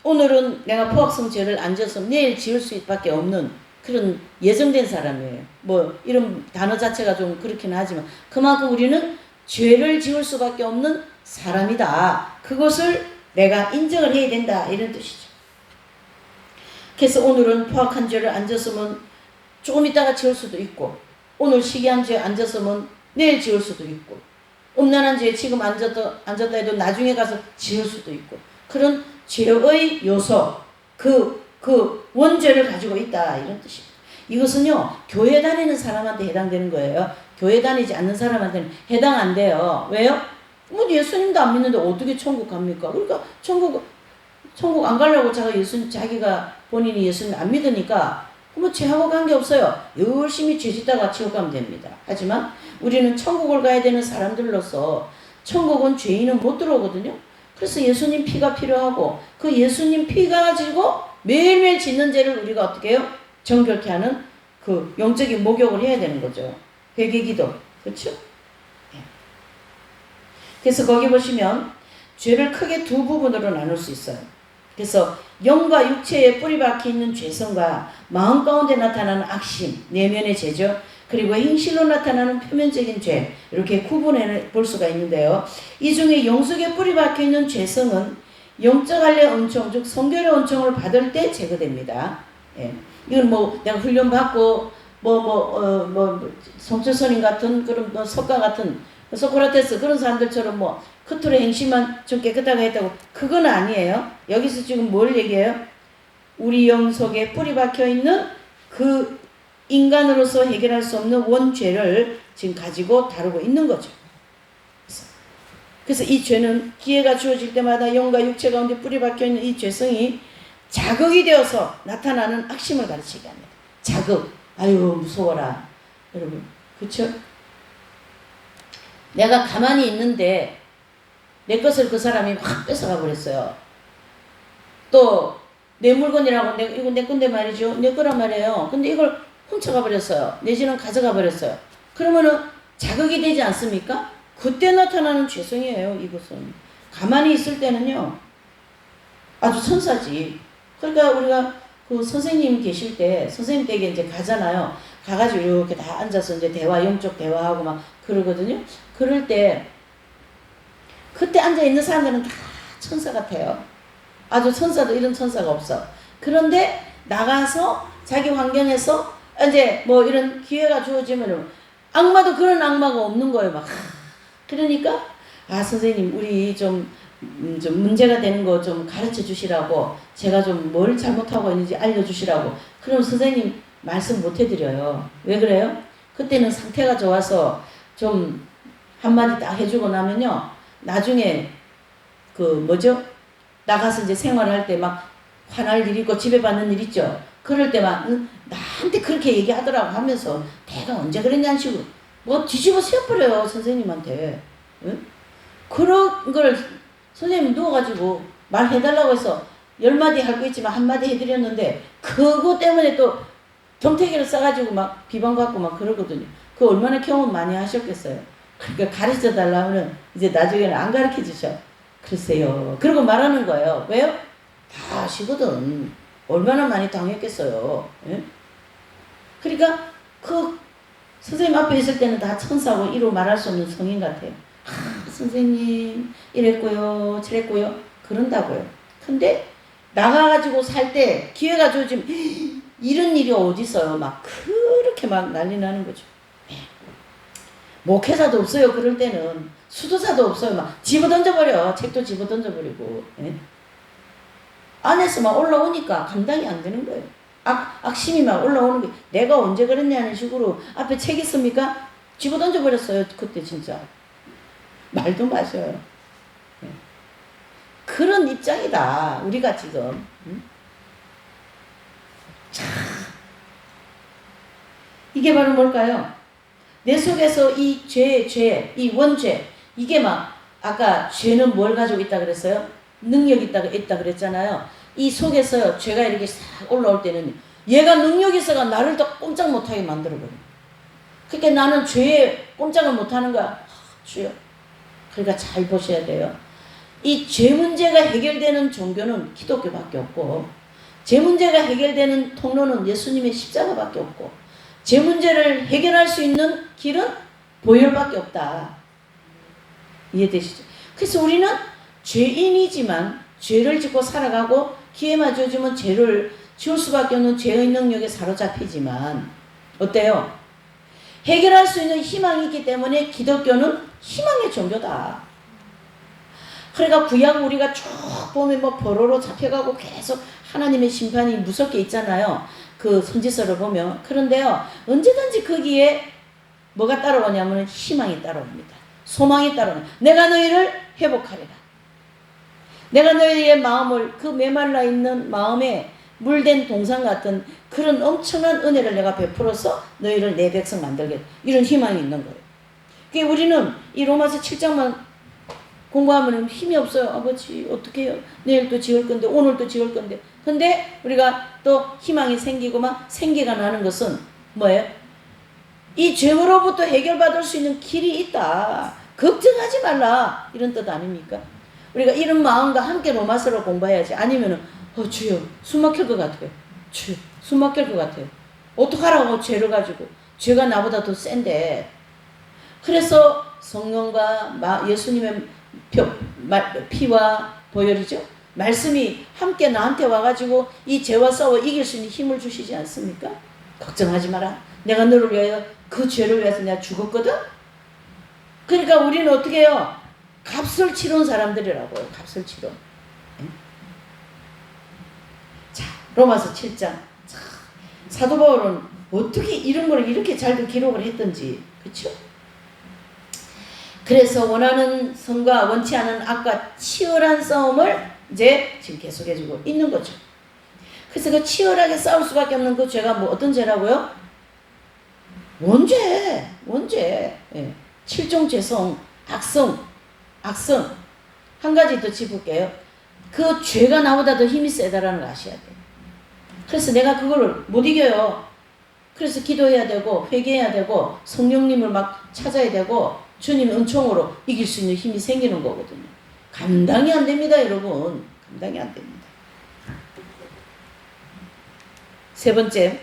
오늘은 내가 포악성 죄를 안 지어서 내일 지을 수밖에 없는 그런 예정된 사람이에요. 뭐 이런 단어 자체가 좀 그렇긴 하지만 그만큼 우리는 죄를 지을 수밖에 없는 사람이다. 그것을 내가 인정을 해야 된다. 이런 뜻이죠. 그래서 오늘은 포악한 죄를 안 졌으면 조금 있다가 지을 수도 있고 오늘 시기한 죄 안 졌으면 내일 지을 수도 있고 음란한 죄 지금 안 졌다 해도 나중에 가서 지을 수도 있고 그런 죄의 요소 그 원죄를 가지고 있다. 이런 뜻입니다. 이것은요 교회 다니는 사람한테 해당되는 거예요. 교회 다니지 않는 사람한테는 해당 안 돼요. 왜요? 뭐 예수님도 안 믿는데 어떻게 천국 갑니까? 그러니까 천국 안 가려고 자기가 본인이 예수님 안 믿으니까 뭐 죄하고 관계없어요. 열심히 죄 짓다가 지옥 가면 됩니다. 하지만 우리는 천국을 가야 되는 사람들로서 천국은 죄인은 못 들어오거든요. 그래서 예수님 피가 필요하고 그 예수님 피 가지고 매일매일 짓는 죄를 우리가 어떻게 해요? 정결케 하는 그 영적인 목욕을 해야 되는 거죠. 회개기도. 그렇죠? 그래서 거기 보시면 죄를 크게 두 부분으로 나눌 수 있어요. 그래서 영과 육체에 뿌리 박혀 있는 죄성과 마음 가운데 나타나는 악심, 내면의 죄죠. 그리고 행실로 나타나는 표면적인 죄 이렇게 구분해 볼 수가 있는데요. 이 중에 영속에 뿌리 박혀 있는 죄성은 영적 할례 은총 즉 성결의 은총을 받을 때 제거됩니다. 예. 이건 뭐 내가 훈련 받고 성철선임 같은 그런 석가 같은 소크라테스 그런 사람들처럼 뭐 겉으로 행실만 좀 깨끗하게 했다고 그건 아니에요. 여기서 지금 뭘 얘기해요? 우리 영 속에 뿌리 박혀 있는 그 인간으로서 해결할 수 없는 원죄를 지금 가지고 다루고 있는 거죠. 그래서 이 죄는 기회가 주어질 때마다 영과 육체 가운데 뿌리 박혀 있는 이 죄성이 자극이 되어서 나타나는 악심을 가르치게 합니다. 자극. 아유 무서워라. 여러분 그쵸? 내가 가만히 있는데 내 것을 그 사람이 확 뺏어가 버렸어요. 또 내 물건이라고 이거 내 건데 말이죠. 내 거란 말이에요. 근데 이걸 훔쳐가 버렸어요. 내지는 가져가 버렸어요. 그러면은 자극이 되지 않습니까? 그때 나타나는 죄성이에요. 이것은 가만히 있을 때는요 아주 천사지. 그러니까 우리가 그 선생님 계실 때 선생님 댁에 이제 가잖아요. 가가지고 이렇게 다 앉아서 이제 영적 대화하고 막 그러거든요. 그럴 때, 그때 앉아있는 사람들은 다 천사 같아요. 아주 천사도 이런 천사가 없어. 그런데 나가서 자기 환경에서 이제 뭐 이런 기회가 주어지면 악마도 그런 악마가 없는 거예요. 막. 그러니까, 선생님, 우리 좀 문제가 되는 거 좀 가르쳐 주시라고, 제가 좀 뭘 잘못하고 있는지 알려주시라고. 그럼 선생님 말씀 못 해드려요. 왜 그래요? 그때는 상태가 좋아서 좀 한마디 딱 해주고 나면요, 나중에 나가서 이제 생활할 때 막 화날 일 있고 집에 받는 일 있죠. 그럴 때 막 나한테 그렇게 얘기하더라고 하면서 내가 언제 그랬냐는 식으로 뭐 뒤집어 세워버려요, 선생님한테. 응? 그런 걸 선생님 누워가지고 말해달라고 해서 10마디 할 거 있지만 한마디 해드렸는데 그거 때문에 또 정태기를 써가지고 막 비방받고 막 그러거든요. 그거 얼마나 경험 많이 하셨겠어요. 그러니까 가르쳐 달라면 이제 나중에는 안 가르쳐 주셔. 글쎄요. 그러고 말하는 거예요. 왜요? 다 아시거든. 얼마나 많이 당했겠어요. 예? 그러니까 그 선생님 앞에 있을 때는 다 천사고 이로 말할 수 없는 성인 같아요. 선생님 이랬고요 저랬고요 그런다고요. 근데 나가가지고 살 때 기회가 주어지면 이런 일이 어디 있어요. 막 그렇게 막 난리 나는 거죠. 목회자도 없어요. 그럴 때는 수도사도 없어요. 막 집어 던져버려. 책도 집어 던져버리고. 예? 안에서 막 올라오니까 감당이 안 되는 거예요. 악심이 막 올라오는 게 내가 언제 그랬냐는 식으로 앞에 책 있습니까? 집어 던져버렸어요. 그때 진짜. 말도 마셔요. 예. 그런 입장이다. 우리가 지금. 참. 이게 바로 뭘까요? 내 속에서 이 이 원죄, 이게 막 아까 죄는 뭘 가지고 있다 그랬어요? 능력이 있다 그랬잖아요. 이 속에서 죄가 이렇게 싹 올라올 때는 얘가 능력이 있어가 나를 더 꼼짝 못하게 만들어버려. 그러니까 나는 죄에 꼼짝을 못하는 거야. 주여. 그러니까 잘 보셔야 돼요. 이 죄 문제가 해결되는 종교는 기독교밖에 없고, 죄 문제가 해결되는 통로는 예수님의 십자가밖에 없고, 죄 문제를 해결할 수 있는 길은 보혈밖에 없다. 이해되시죠? 그래서 우리는 죄인이지만 죄를 짓고 살아가고 기회만 주어지면 죄를 지울 수밖에 없는 죄의 능력에 사로잡히지만 어때요? 해결할 수 있는 희망이 있기 때문에 기독교는 희망의 종교다. 그러니까 구약 우리가 쭉 보면 뭐 포로로 잡혀가고 계속 하나님의 심판이 무섭게 있잖아요. 그 선지서를 보면. 그런데요, 언제든지 거기에 뭐가 따라오냐면 희망이 따라옵니다. 소망이 따라옵니다. 내가 너희를 회복하리라. 내가 너희의 마음을, 그 메말라 있는 마음에 물된 동상 같은 그런 엄청난 은혜를 내가 베풀어서 너희를 내 백성 만들겠다. 이런 희망이 있는 거예요. 그러니까 우리는 이 로마서 7장만 공부하면 힘이 없어요. 아버지 어떻게 해요? 내일 또 지을 건데 오늘 또 지을 건데. 근데 우리가 또 희망이 생기고 막 생기가 나는 것은 뭐예요? 이 죄로부터 해결받을 수 있는 길이 있다. 걱정하지 말라. 이런 뜻 아닙니까? 우리가 이런 마음과 함께 로마서를 공부해야지. 아니면은 주여 숨 막힐 것 같아요. 주여 숨 막힐 것 같아요. 어떡하라고 죄를 가지고. 죄가 나보다 더 센데. 그래서 성령과 예수님의 피와 보혈이죠. 말씀이 함께 나한테 와가지고 이 죄와 싸워 이길 수 있는 힘을 주시지 않습니까? 걱정하지 마라. 내가 너를 위하여 그 죄를 위해서 내가 죽었거든. 그러니까 우리는 어떻게 해요? 값을 치른 사람들이라고요. 값을 치러. 자, 로마서 7장. 자, 사도 바울은 어떻게 이런 걸 이렇게 잘 기록을 했던지. 그렇죠? 그래서 원하는 성과 원치 않은 악과 치열한 싸움을 이제 지금 계속해주고 있는 거죠. 그래서 그 치열하게 싸울 수밖에 없는 그 죄가 뭐 어떤 죄라고요? 원죄. 예. 7종 죄성, 악성. 한 가지 더 짚을게요. 그 죄가 나보다 더 힘이 세다라는 걸 아셔야 돼요. 그래서 내가 그걸 못 이겨요. 그래서 기도해야 되고 회개해야 되고 성령님을 막 찾아야 되고 주님의 은총으로 이길 수 있는 힘이 생기는 거거든요. 감당이 안 됩니다, 여러분. 감당이 안 됩니다. 세 번째,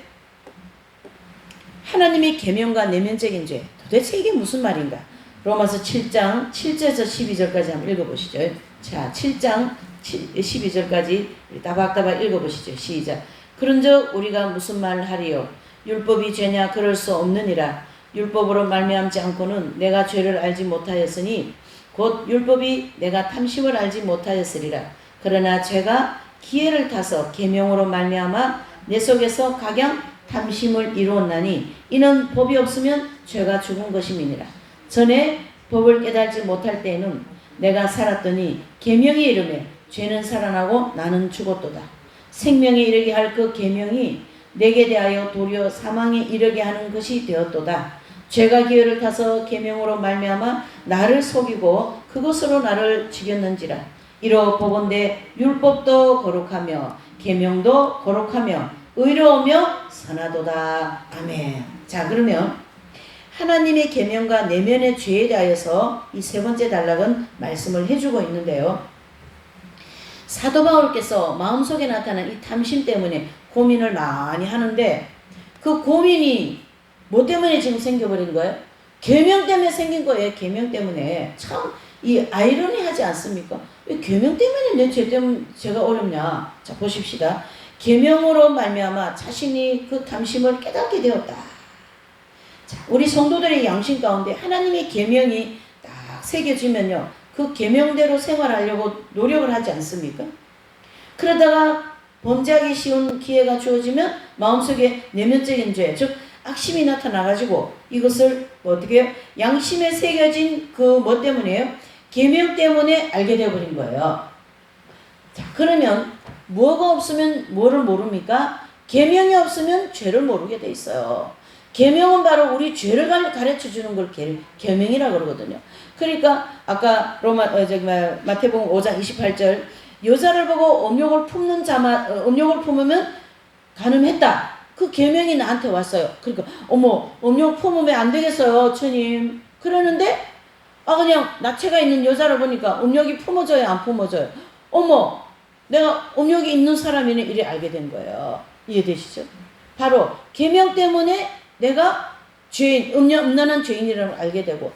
하나님의 계명과 내면적인 죄. 도대체 이게 무슨 말인가? 로마서 7장 7절에서 12절까지 한번 읽어보시죠. 자, 7장 12절까지 따박따박 읽어보시죠. 시작. 그런즉 우리가 무슨 말을 하리요? 율법이 죄냐? 그럴 수 없느니라. 율법으로 말미암지 않고는 내가 죄를 알지 못하였으니 곧 율법이 내가 탐심을 알지 못하였으리라. 그러나 죄가 기회를 타서 계명으로 말미암아 내 속에서 각양 탐심을 이루었나니 이는 법이 없으면 죄가 죽은 것임이니라. 전에 법을 깨달지 못할 때에는 내가 살았더니 계명이 이르매 죄는 살아나고 나는 죽었도다. 생명에 이르게 할 그 계명이 내게 대하여 도리어 사망에 이르게 하는 것이 되었도다. 죄가 기회를 타서 계명으로 말미암아 나를 속이고 그것으로 나를 죽였는지라. 이로 보건대 율법도 거룩하며 계명도 거룩하며 의로우며 선하도다. 아멘. 자, 그러면 하나님의 계명과 내면의 죄에 대하여서 이 세 번째 단락은 말씀을 해주고 있는데요. 사도 바울께서 마음속에 나타난 이 탐심 때문에 고민을 많이 하는데 그 고민이 뭐 때문에 지금 생겨버린 거예요? 계명 때문에 생긴 거예요. 계명 때문에. 참 이 아이러니하지 않습니까? 왜 계명 때문에 내 죄 때문에 제가 어렵냐? 자, 보십시다. 계명으로 말미암아 자신이 그 탐심을 깨닫게 되었다. 자, 우리 성도들의 양심 가운데 하나님의 계명이 딱 새겨지면요, 그 계명대로 생활하려고 노력을 하지 않습니까? 그러다가 범죄하기 쉬운 기회가 주어지면 마음속에 내면적인 죄, 즉 악심이 나타나가지고 이것을 어떻게 해요? 양심에 새겨진 그 뭐 때문에요? 계명 때문에 알게 되어버린 거예요. 자, 그러면 뭐가 없으면 뭐를 모릅니까? 계명이 없으면 죄를 모르게 돼 있어요. 계명은 바로 우리 죄를 가르쳐 주는 걸 계명이라고 그러거든요. 그러니까 아까 마태복음 5장 28절 여자를 보고 음욕을 품는 자만 음욕을 품으면 간음했다. 그 계명이 나한테 왔어요. 그러니까 어머, 음욕 품으면 안 되겠어요, 주님. 그러는데 그냥 낙체가 있는 여자를 보니까 음욕이 품어져요, 안 품어져요? 어머, 내가 음욕이 있는 사람이네, 이래 알게 된 거예요. 이해되시죠? 바로 계명 때문에 내가 죄인, 음란한 죄인이라는 걸 알게 되고,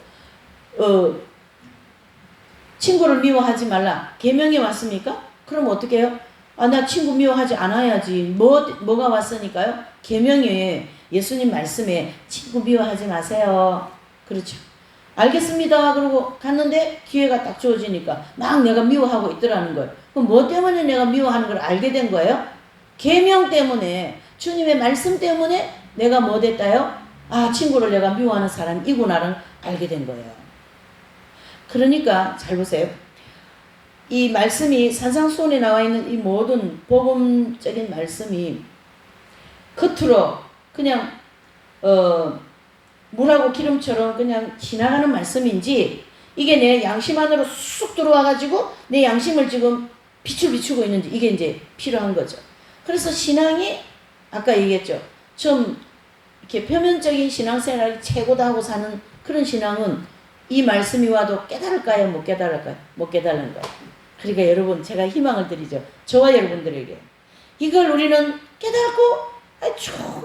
친구를 미워하지 말라. 계명이 왔습니까? 그럼 어떻게 해요? 나 친구 미워하지 않아야지. 뭐가 왔으니까요? 계명에, 예수님 말씀에 친구 미워하지 마세요. 그렇죠. 알겠습니다. 그러고 갔는데 기회가 딱 주어지니까 막 내가 미워하고 있더라는 거예요. 그럼 뭐 때문에 내가 미워하는 걸 알게 된 거예요? 계명 때문에, 주님의 말씀 때문에 내가 뭐 됐다요? 친구를 내가 미워하는 사람이구나를 알게 된 거예요. 그러니까 잘 보세요. 이 말씀이 산상수훈에 나와 있는 이 모든 복음적인 말씀이 겉으로 그냥 물하고 기름처럼 그냥 지나가는 말씀인지 이게 내 양심 안으로 쑥 들어와가지고 내 양심을 지금 빛을 비추고 있는지 이게 이제 필요한 거죠. 그래서 신앙이 아까 얘기했죠. 좀 이렇게 표면적인 신앙생활이 최고다 하고 사는 그런 신앙은 이 말씀이 와도 깨달을까요? 못 깨달을까요? 못 깨달는 거예요. 그러니까 여러분 제가 희망을 드리죠. 저와 여러분들에게. 이걸 우리는 깨달고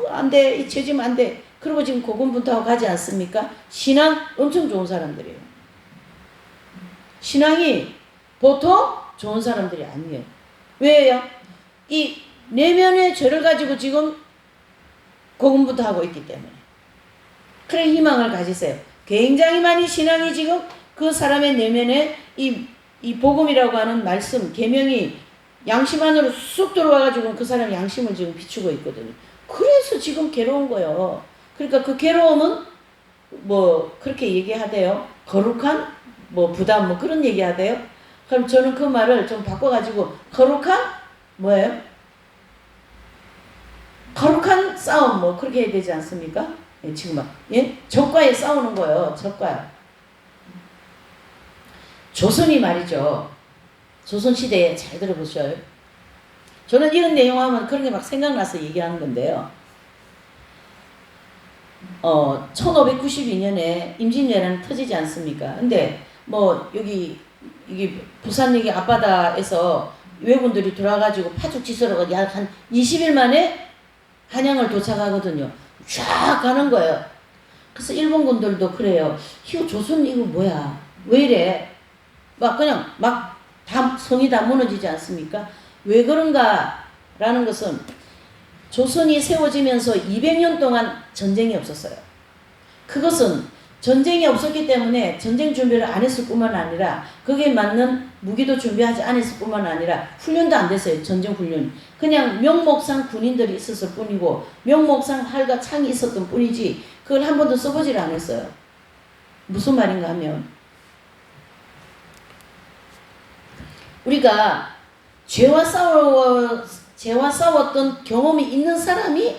안 돼. 이 죄지면 안 돼. 그리고 지금 고군분투하고 가지 않습니까? 신앙 엄청 좋은 사람들이에요. 신앙이 보통 좋은 사람들이 아니에요. 왜요? 이 내면의 죄를 가지고 지금 고군분투하고 있기 때문에. 그래 희망을 가지세요. 굉장히 많이 신앙이 지금 그 사람의 내면에 이 복음이라고 하는 말씀, 계명이 양심 안으로 쑥 들어와가지고 그 사람 양심을 지금 비추고 있거든요. 그래서 지금 괴로운 거예요. 그러니까 그 괴로움은 뭐 그렇게 얘기하대요. 거룩한 뭐 부담 뭐 그런 얘기하대요. 그럼 저는 그 말을 좀 바꿔가지고 거룩한 뭐예요? 거룩한 싸움 뭐 그렇게 해야 되지 않습니까? 예, 지금 막 적과의 싸우는 거예요. 적과. 조선이 말이죠. 조선시대에 잘 들어보셔요. 저는 이런 내용하면 그런 게 막 생각나서 얘기하는 건데요. 1592년에 임진왜란이 터지지 않습니까? 근데 뭐 여기 부산 여기 앞바다에서 외군들이 들어와가지고 파죽지서로 약 한 20일 만에 한양을 도착하거든요. 쫙 가는 거예요. 그래서 일본군들도 그래요. 이거 조선 이거 뭐야? 왜 이래? 막 그냥 막 다 성이 다 무너지지 않습니까? 왜 그런가라는 것은 조선이 세워지면서 200년 동안 전쟁이 없었어요. 그것은 전쟁이 없었기 때문에 전쟁 준비를 안 했을 뿐만 아니라 거기에 맞는 무기도 준비하지 않았을 뿐만 아니라 훈련도 안 됐어요. 전쟁 훈련. 그냥 명목상 군인들이 있었을 뿐이고 명목상 활과 창이 있었던 뿐이지 그걸 한 번도 써보지를 않았어요. 무슨 말인가 하면 우리가 죄와 싸웠던 경험이 있는 사람이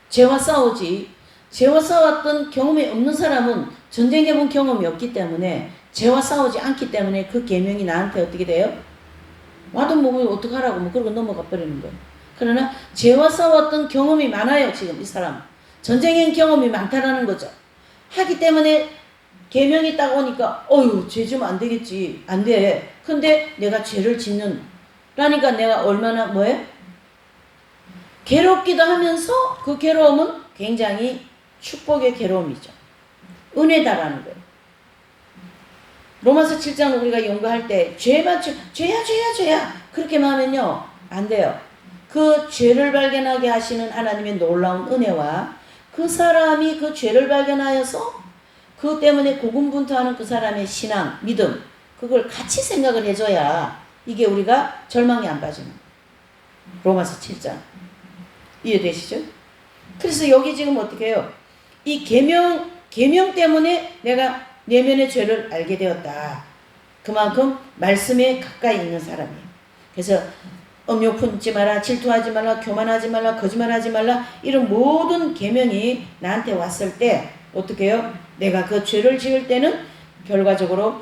죄와 싸우지 죄와 싸웠던 경험이 없는 사람은 전쟁해본 경험이 없기 때문에 죄와 싸우지 않기 때문에 그 계명이 나한테 어떻게 돼요? 와도 뭐 어떡하라고 뭐 그러고 넘어가 버리는 거예요. 그러나 죄와 싸웠던 경험이 많아요. 지금 이 사람 전쟁행 경험이 많다라는 거죠. 하기 때문에 계명이 딱 오니까 어휴 죄 지면 안 되겠지. 안 돼. 근데 내가 죄를 짓는 라니까 내가 얼마나 뭐예요? 괴롭기도 하면서 그 괴로움은 굉장히 축복의 괴로움이죠. 은혜다라는 거예요. 로마서 7장 우리가 연구할 때 죄야 그렇게만 하면요 안 돼요. 그 죄를 발견하게 하시는 하나님의 놀라운 은혜와 그 사람이 그 죄를 발견하여서 그 때문에 고군분투하는 그 사람의 신앙, 믿음 그걸 같이 생각을 해줘야 이게 우리가 절망이 안 빠지는 거예요. 로마서 7장 이해되시죠? 그래서 여기 지금 어떻게 해요? 이 계명 때문에 내가 내면의 죄를 알게 되었다. 그만큼 말씀에 가까이 있는 사람이에요. 그래서 음욕 품지 마라, 질투하지 말라, 교만하지 말라, 거짓말하지 말라 이런 모든 계명이 나한테 왔을 때 어떻게 해요? 내가 그 죄를 지을 때는 결과적으로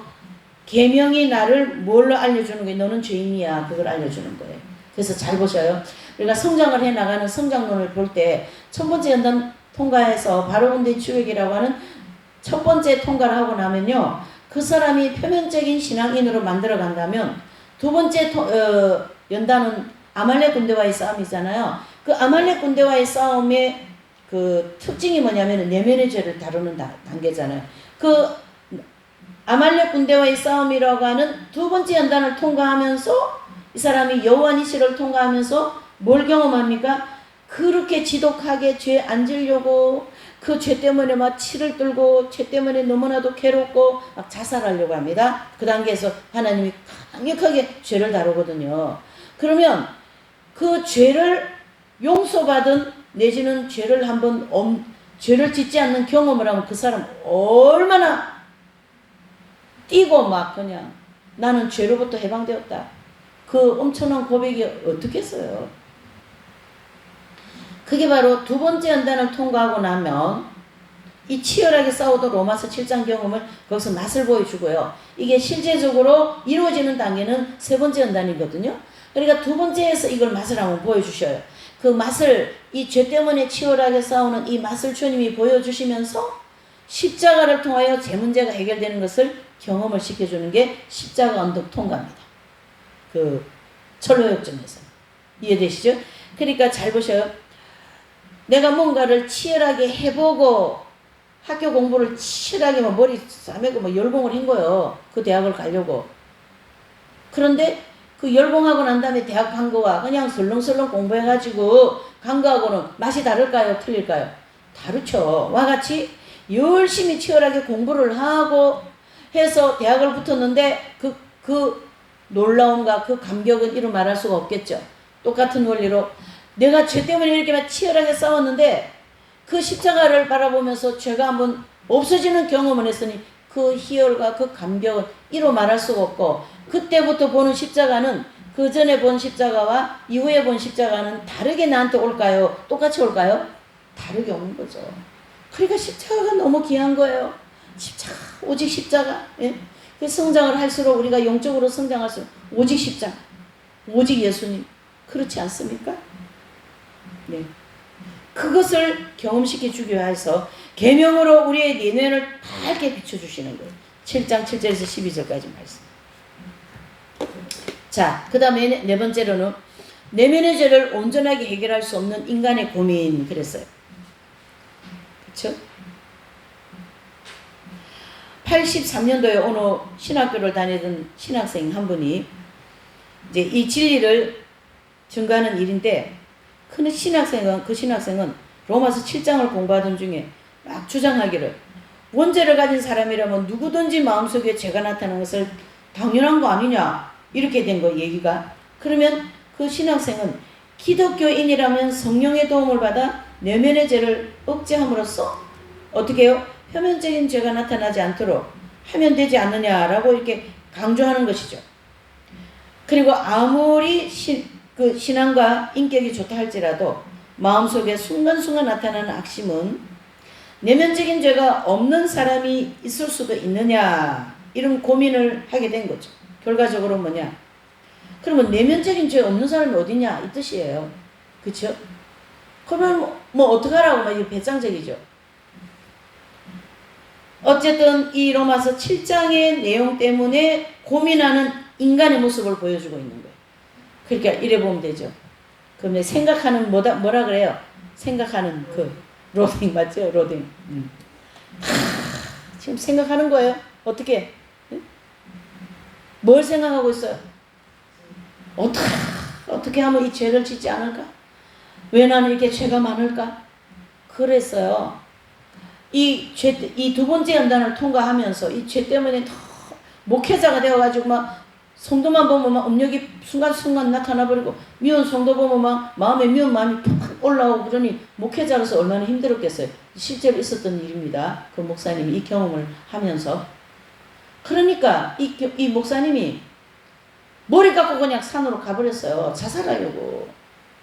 계명이 나를 뭘로 알려주는 거예요? 너는 죄인이야. 그걸 알려주는 거예요. 그래서 잘 보셔요. 우리가 성장을 해나가는 성장론을 볼 때 첫 번째 연단 통과해서 바로 군대 추격이라고 하는 첫 번째 통과를 하고 나면요. 그 사람이 표면적인 신앙인으로 만들어 간다면 두 번째 연단은 아말렉 군대와의 싸움이잖아요. 그 아말렉 군대와의 싸움의 그 특징이 뭐냐면 내면의 죄를 다루는 단계잖아요. 그 아말렉 군대와의 싸움이라고 하는 두 번째 연단을 통과하면서 이 사람이 여호와 니시를 통과하면서 뭘 경험합니까? 그렇게 지독하게 죄 안 지려고 그 죄 때문에 막 치를 떨고 죄 때문에 너무나도 괴롭고 막 자살하려고 합니다. 그 단계에서 하나님이 강력하게 죄를 다루거든요. 그러면 그 죄를 용서받은 내지는 죄를 죄를 짓지 않는 경험을 하면 그 사람 얼마나 뛰고 막 그냥 나는 죄로부터 해방되었다. 그 엄청난 고백이 어떻겠어요? 그게 바로 두 번째 연단을 통과하고 나면 이 치열하게 싸우던 로마서 7장 경험을 거기서 맛을 보여주고요. 이게 실제적으로 이루어지는 단계는 세 번째 연단이거든요. 그러니까 두 번째에서 이걸 맛을 한번 보여주셔요. 그 맛을 이 죄 때문에 치열하게 싸우는 이 맛을 주님이 보여주시면서 십자가를 통하여 제 문제가 해결되는 것을 경험을 시켜주는 게 십자가 언덕 통과입니다. 그 철로역점에서 이해되시죠? 그러니까 잘 보셔요. 내가 뭔가를 치열하게 해보고 학교 공부를 치열하게 막 머리 싸매고 막 열공을 한 거예요. 그 대학을 가려고. 그런데 그 열공하고 난 다음에 대학 간 거와 그냥 설렁설렁 공부해가지고 간 거하고는 맛이 다를까요? 틀릴까요? 다르죠. 와 같이 열심히 치열하게 공부를 하고 해서 대학을 붙었는데 그 놀라움과 그 감격은 이루 말할 수가 없겠죠. 똑같은 원리로 내가 죄 때문에 이렇게 막 치열하게 싸웠는데 그 십자가를 바라보면서 죄가 한번 없어지는 경험을 했으니 그 희열과 그 감격은 이루 말할 수가 없고 그때부터 보는 십자가는 그 전에 본 십자가와 이후에 본 십자가는 다르게 나한테 올까요? 똑같이 올까요? 다르게 오는 거죠. 그러니까 십자가가 너무 귀한 거예요. 십자가, 오직 십자가. 예? 성장을 할수록 우리가 영적으로 성장할수록 오직 십자가, 오직 예수님. 그렇지 않습니까? 네. 그것을 경험시켜 주기 위해서 계명으로 우리의 내면을 밝게 비춰주시는 거예요. 7장 7절에서 12절까지 말씀. 자, 그 다음에 네 번째로는 내면의 죄를 온전하게 해결할 수 없는 인간의 고민 그랬어요. 그쵸? 83년도에 어느 신학교를 다니던 신학생 한 분이 이제 이 진리를 증거하는 일인데 그 신학생은 로마서 7장을 공부하던 중에 막 주장하기를 원죄를 가진 사람이라면 누구든지 마음속에 죄가 나타나는 것을 당연한 거 아니냐 이렇게 된 거 얘기가. 그러면 그 신학생은 기독교인이라면 성령의 도움을 받아 내면의 죄를 억제함으로써 어떻게 해요? 표면적인 죄가 나타나지 않도록 하면 되지 않느냐라고 이렇게 강조하는 것이죠. 그리고 아무리 신앙과 인격이 좋다 할지라도 마음속에 순간순간 나타나는 악심은 내면적인 죄가 없는 사람이 있을 수도 있느냐 이런 고민을 하게 된 거죠. 결과적으로 뭐냐? 그러면 내면적인 죄 없는 사람이 어디냐 이 뜻이에요. 그렇죠? 그러면 뭐 어떡하라고 막 이게 배짱적이죠. 어쨌든 이 로마서 7장의 내용 때문에 고민하는 인간의 모습을 보여주고 있는 거예요. 그러니까 이래 보면 되죠. 그러면 생각하는 뭐라 그래요? 생각하는 로딩 맞죠? 로딩. 지금 생각하는 거예요. 어떻게? 뭘 생각하고 있어요? 어떻게 하면 이 죄를 짓지 않을까? 왜 나는 이렇게 죄가 많을까? 그랬어요. 이 두 번째 연단을 통과하면서 이 죄 때문에 더 목회자가 되어가지고 막 성도만 보면 막 업력이 순간순간 나타나버리고 미운 성도 보면 막 마음에 미운 마음이 팍 올라오고 그러니 목회자로서 얼마나 힘들었겠어요. 실제로 있었던 일입니다. 그 목사님이 이 경험을 하면서. 그러니까 이 목사님이 머리 깎고 그냥 산으로 가버렸어요. 자살하려고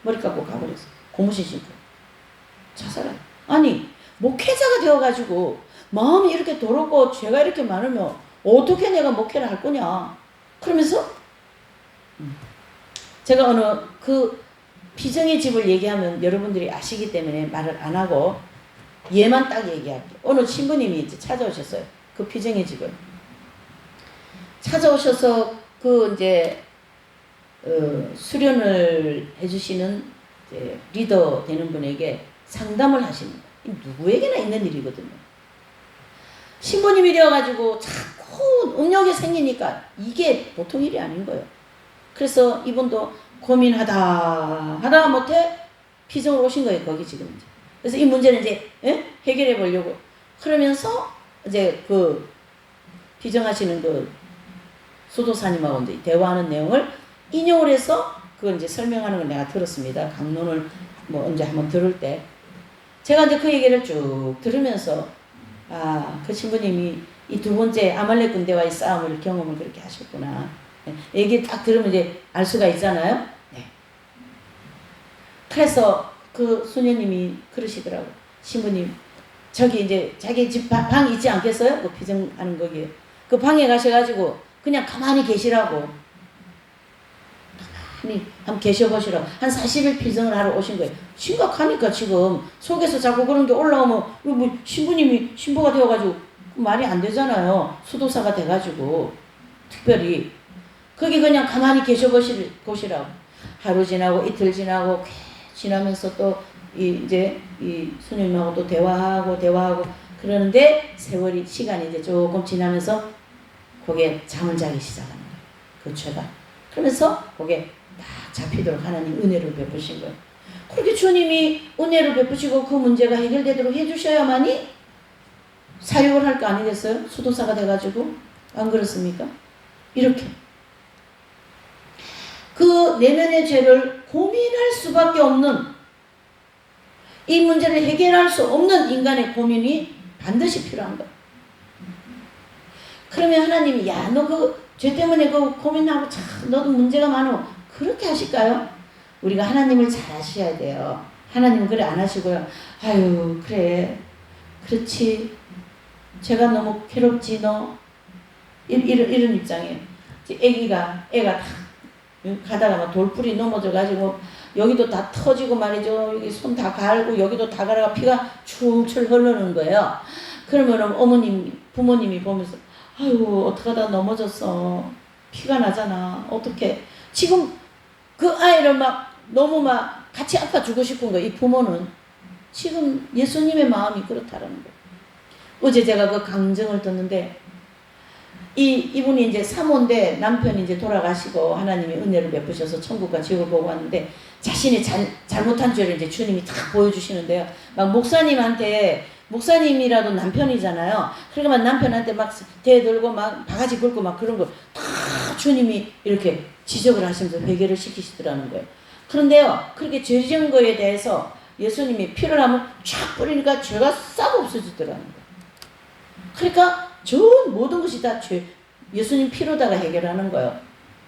머리 깎고 가버렸어요. 고무신 신고 자살하려고. 아니 목회자가 되어가지고 마음이 이렇게 더럽고 죄가 이렇게 많으면 어떻게 내가 목회를 할 거냐. 그러면서 제가 어느 그 피정의 집을 얘기하면 여러분들이 아시기 때문에 말을 안 하고 얘만 딱 얘기할게요. 어느 신부님이 이제 찾아오셨어요. 그 피정의 집을 찾아오셔서 그 이제 수련을 해주시는 이제 리더 되는 분에게 상담을 하시는 거예요. 누구에게나 있는 일이거든요. 신부님이 되어가지고 자꾸 음욕이 생기니까 이게 보통 일이 아닌 거예요. 그래서 이분도 고민하다 못해 피정으로 오신 거예요. 거기 지금 이제. 그래서 이 문제는 이제 해결해 보려고 그러면서 이제 그 피정하시는 그 수도사님하고 이제 대화하는 내용을 인용을 해서 그걸 이제 설명하는 걸 내가 들었습니다. 강론을 뭐 언제 한번 들을 때 제가 이제 그 얘기를 쭉 들으면서 그 신부님이 이 두 번째 아말렉 군대와의 싸움을 경험을 그렇게 하셨구나. 얘기 딱 들으면 이제 알 수가 있잖아요. 네. 그래서 그 수녀님이 그러시더라고. 신부님, 저기 이제 자기 집 방 있지 않겠어요? 그 피정하는 거기에. 그 방에 가셔가지고 그냥 가만히 계시라고. 가만히 한번 계셔보시라고. 한 40일 피정을 하러 오신 거예요. 심각하니까 지금 속에서 자꾸 그런 게 올라오면 뭐 신부님이 신부가 되어가지고 말이 안 되잖아요. 수도사가 돼가지고 특별히 거기 그냥 가만히 계셔보시라고. 하루 지나고 이틀 지나고 지나면서 또 이제 이 스님하고 또 대화하고 그러는데 세월이 시간이 이제 조금 지나면서 거기에 잠을 자기 시작하는 거예요. 그 죄가. 그러면서 거기에 딱 잡히도록 하나님 은혜를 베푸신 거예요. 그렇게 주님이 은혜를 베푸시고 그 문제가 해결되도록 해주셔야만이 사역을 할 거 아니겠어요? 수도사가 돼가지고. 안 그렇습니까? 이렇게. 그 내면의 죄를 고민할 수밖에 없는 이 문제를 해결할 수 없는 인간의 고민이 반드시 필요한 거예요. 그러면 하나님이 너 그 죄 때문에 그 고민하고 참 너도 문제가 많어. 그렇게 하실까요? 우리가 하나님을 잘 아셔야 돼요. 하나님은 그래 안 하시고요. 아유 그래 그렇지. 제가 너무 괴롭지 너. 이런 입장이에요. 애가 다 가다가 막 돌풀이 넘어져가지고 여기도 다 터지고 말이죠. 여기 손 다 갈고 여기도 다 갈아가 피가 출출 흐르는 거예요. 그러면 부모님이 보면서 아유 어떡하다 넘어졌어. 피가 나잖아. 어떡해. 지금 그 아이를 막 너무 막 같이 아파 주고 싶은 거예요. 이 부모는. 지금 예수님의 마음이 그렇다라는 거예요. 어제 제가 그 강정을 듣는데 이분이 이제 사모인데 남편이 이제 돌아가시고 하나님이 은혜를 베푸셔서 천국과 지옥을 보고 왔는데 자신이 잘못한 죄를 이제 주님이 다 보여주시는데요. 막 목사님이라도 남편이잖아요. 그러니까 막 남편한테 막 대들고 막 바가지 긁고 막 그런 거 다 주님이 이렇게 지적을 하시면서 회개를 시키시더라는 거예요. 그런데요, 그렇게 죄 지은 거에 대해서 예수님이 피를 한번 쫙 뿌리니까 죄가 싹 없어지더라는 거예요. 그러니까 전 모든 것이 다 예수님 피로다가 해결하는 거예요.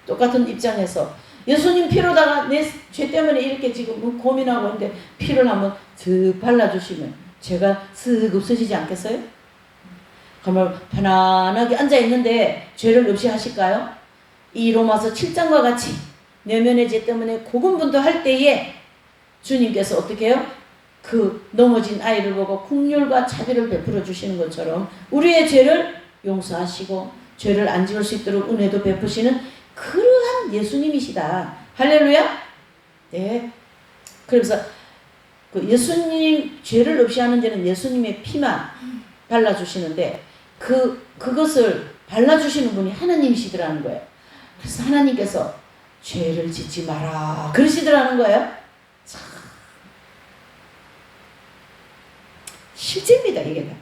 똑같은 입장에서 예수님 피로다가 내 죄 때문에 이렇게 지금 고민하고 있는데 피를 한번 슥 발라주시면 죄가 슥 없어지지 않겠어요? 그러면 편안하게 앉아있는데 죄를 없이 하실까요? 이 로마서 7장과 같이 내면의 죄 때문에 고군분투할 때에 주님께서 어떻게 해요? 그 넘어진 아이를 보고 긍휼과 자비를 베풀어 주시는 것처럼 우리의 죄를 용서하시고 죄를 안 지을 수 있도록 은혜도 베푸시는 그러한 예수님이시다. 할렐루야. 네. 그래서 그 예수님 죄를 없이 하는 죄는 예수님의 피만 발라주시는데 그것을 발라주시는 분이 하나님이시더라는 거예요. 그래서 하나님께서 죄를 짓지 마라 그러시더라는 거예요. 참 실제입니다 이게.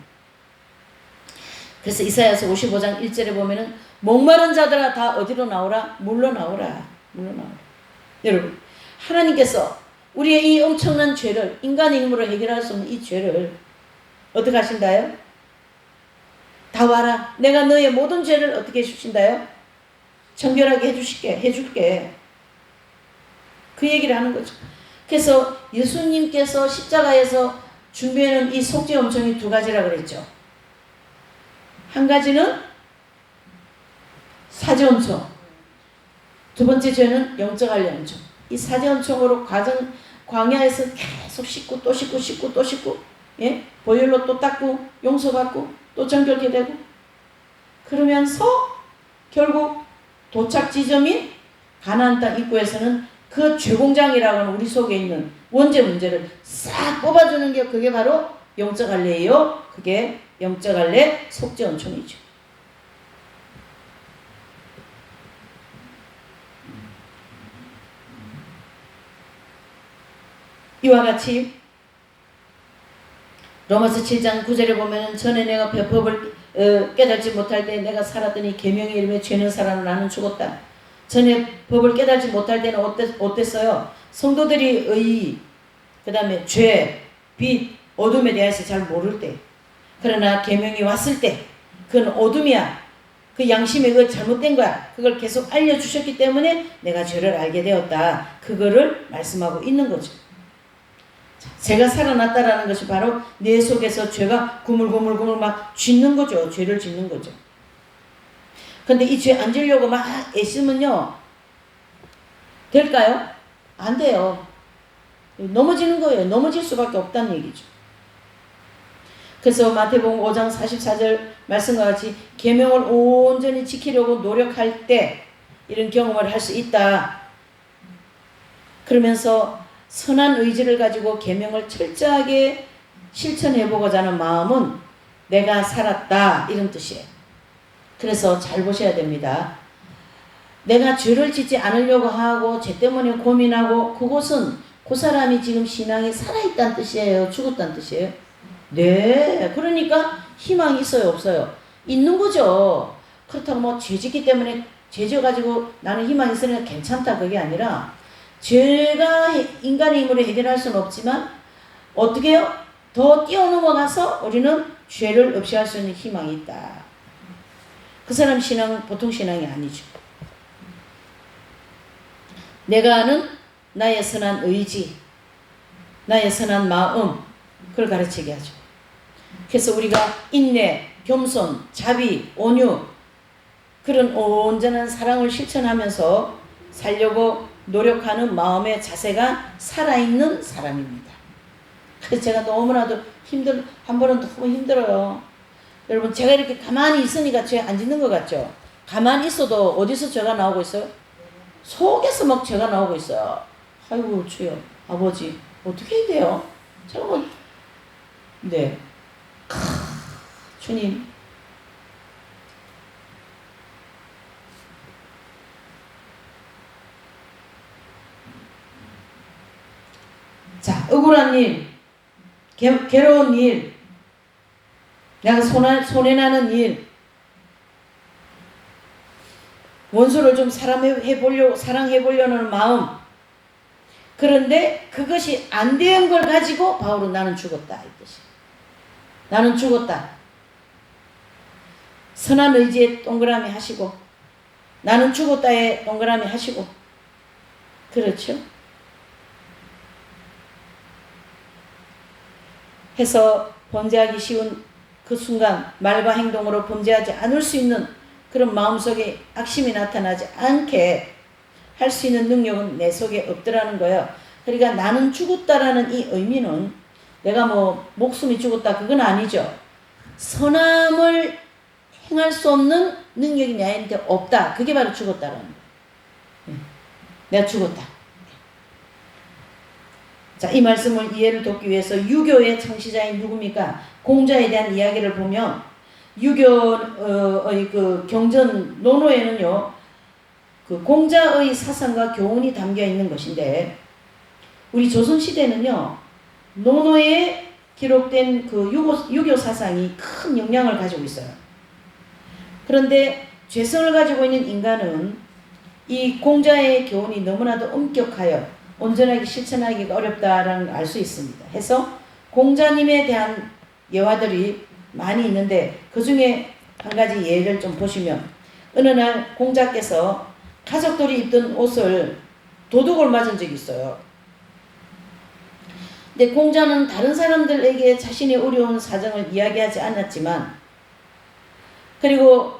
그래서 이사야서 55장 1절에 보면은 목마른 자들아 다 어디로 나오라? 물로 나오라. 물로 나오라. 여러분 하나님께서 우리의 이 엄청난 죄를 인간의 힘으로 해결할 수 없는 이 죄를 어떻게 하신다요? 다 와라. 내가 너의 모든 죄를 어떻게 해주신다요? 정결하게 해줄게. 그 얘기를 하는 거죠. 그래서 예수님께서 십자가에서 준비해놓은 이 속죄 엄청이 두 가지라 그랬죠. 한 가지는 사죄 엄청, 두 번째 죄는 영적 할례 엄청. 이 사죄 엄청으로 광야에서 계속 씻고 또 씻고 또 씻고, 예? 보혈로 또 닦고 용서받고 또 정결케 되고 그러면서 결국 도착 지점인 가나안 땅 입구에서는 그 죄공장이라고 하는 우리 속에 있는 원죄 문제를 싹 뽑아주는 게 그게 바로 영적 할례예요. 그게 영적 할례 속죄 언총이죠. 이와 같이 로마서 7장 9절에 보면 전에 내가 법을 깨닫지 못할 때 내가 살았더니 계명의 이름에 죄는 살아나 나는 죽었다. 전에 법을 깨닫지 못할 때는 어땠어요? 성도들이 의, 그 다음에 죄, 빛, 어둠에 대해서 잘 모를 때, 그러나 계명이 왔을 때 그건 어둠이야. 그 양심에 그 잘못된 거야. 그걸 계속 알려주셨기 때문에 내가 죄를 알게 되었다. 그거를 말씀하고 있는 거죠. 죄가 살아났다라는 것이 바로 내 속에서 죄가 구물구물 막 짓는 거죠. 죄를 짓는 거죠. 근데 이 죄 안 지려고 막 애쓰면요, 될까요? 안 돼요. 넘어지는 거예요. 넘어질 수밖에 없다는 얘기죠. 그래서 마태복음 5장 44절 말씀과 같이 계명을 온전히 지키려고 노력할 때 이런 경험을 할 수 있다. 그러면서 선한 의지를 가지고 계명을 철저하게 실천해보고자 하는 마음은 내가 살았다 이런 뜻이에요. 그래서 잘 보셔야 됩니다. 내가 죄를 짓지 않으려고 하고 죄 때문에 고민하고 그것은 그 사람이 지금 신앙이 살아있다는 뜻이에요? 죽었다는 뜻이에요? 네. 그러니까 희망이 있어요? 없어요? 있는 거죠. 그렇다고 뭐 죄 짓기 때문에 죄 져가지고 나는 희망이 있으니까 괜찮다 그게 아니라 죄가 인간의 힘으로 해결할 수는 없지만 어떻게 해요? 더 뛰어넘어가서 우리는 죄를 없이 할 수 있는 희망이 있다. 그 사람 신앙은 보통 신앙이 아니죠. 내가 아는 나의 선한 의지, 나의 선한 마음, 그걸 가르치게 하죠. 그래서 우리가 인내, 겸손, 자비, 온유, 그런 온전한 사랑을 실천하면서 살려고 노력하는 마음의 자세가 살아있는 사람입니다. 그래서 제가 너무나도 한 번은 너무 힘들어요. 여러분, 제가 이렇게 가만히 있으니까 죄 안 짓는 것 같죠? 가만히 있어도 어디서 죄가 나오고 있어요? 속에서 막 죄가 나오고 있어요. 아이고, 주여, 아버지, 어떻게 해야 돼요? 제가 뭐 네. 주님. 자, 억울한 일, 괴로운 일, 내가 손해나는 일, 원수를 좀 사랑해보려는 마음. 그런데 그것이 안 된 걸 가지고 바울은 나는 죽었다. 이 뜻이. 나는 죽었다. 선한 의지에 동그라미 하시고, 나는 죽었다에 동그라미 하시고. 그렇죠? 해서 범죄하기 쉬운 그 순간 말과 행동으로 범죄하지 않을 수 있는 그런 마음속에 악심이 나타나지 않게 할 수 있는 능력은 내 속에 없더라는 거예요. 그러니까 나는 죽었다라는 이 의미는 내가 뭐 목숨이 죽었다 그건 아니죠. 선함을 행할 수 없는 능력이 나한테 없다. 그게 바로 죽었다라는 거예요. 내가 죽었다. 자, 이 말씀을 이해를 돕기 위해서 유교의 창시자인 누굽니까? 공자에 대한 이야기를 보면 유교의 그 경전 논어에는요, 그 공자의 사상과 교훈이 담겨 있는 것인데, 우리 조선시대는요, 논어에 기록된 그 유교 사상이 큰 영향을 가지고 있어요. 그런데 죄성을 가지고 있는 인간은 이 공자의 교훈이 너무나도 엄격하여 온전하게 실천하기가 어렵다라는 걸 알 수 있습니다. 해서 공자님에 대한 예화들이 많이 있는데 그 중에 한 가지 예를 좀 보시면, 어느 날 공자께서 가족들이 입던 옷을 도둑을 맞은 적이 있어요. 근데 공자는 다른 사람들에게 자신의 어려운 사정을 이야기하지 않았지만, 그리고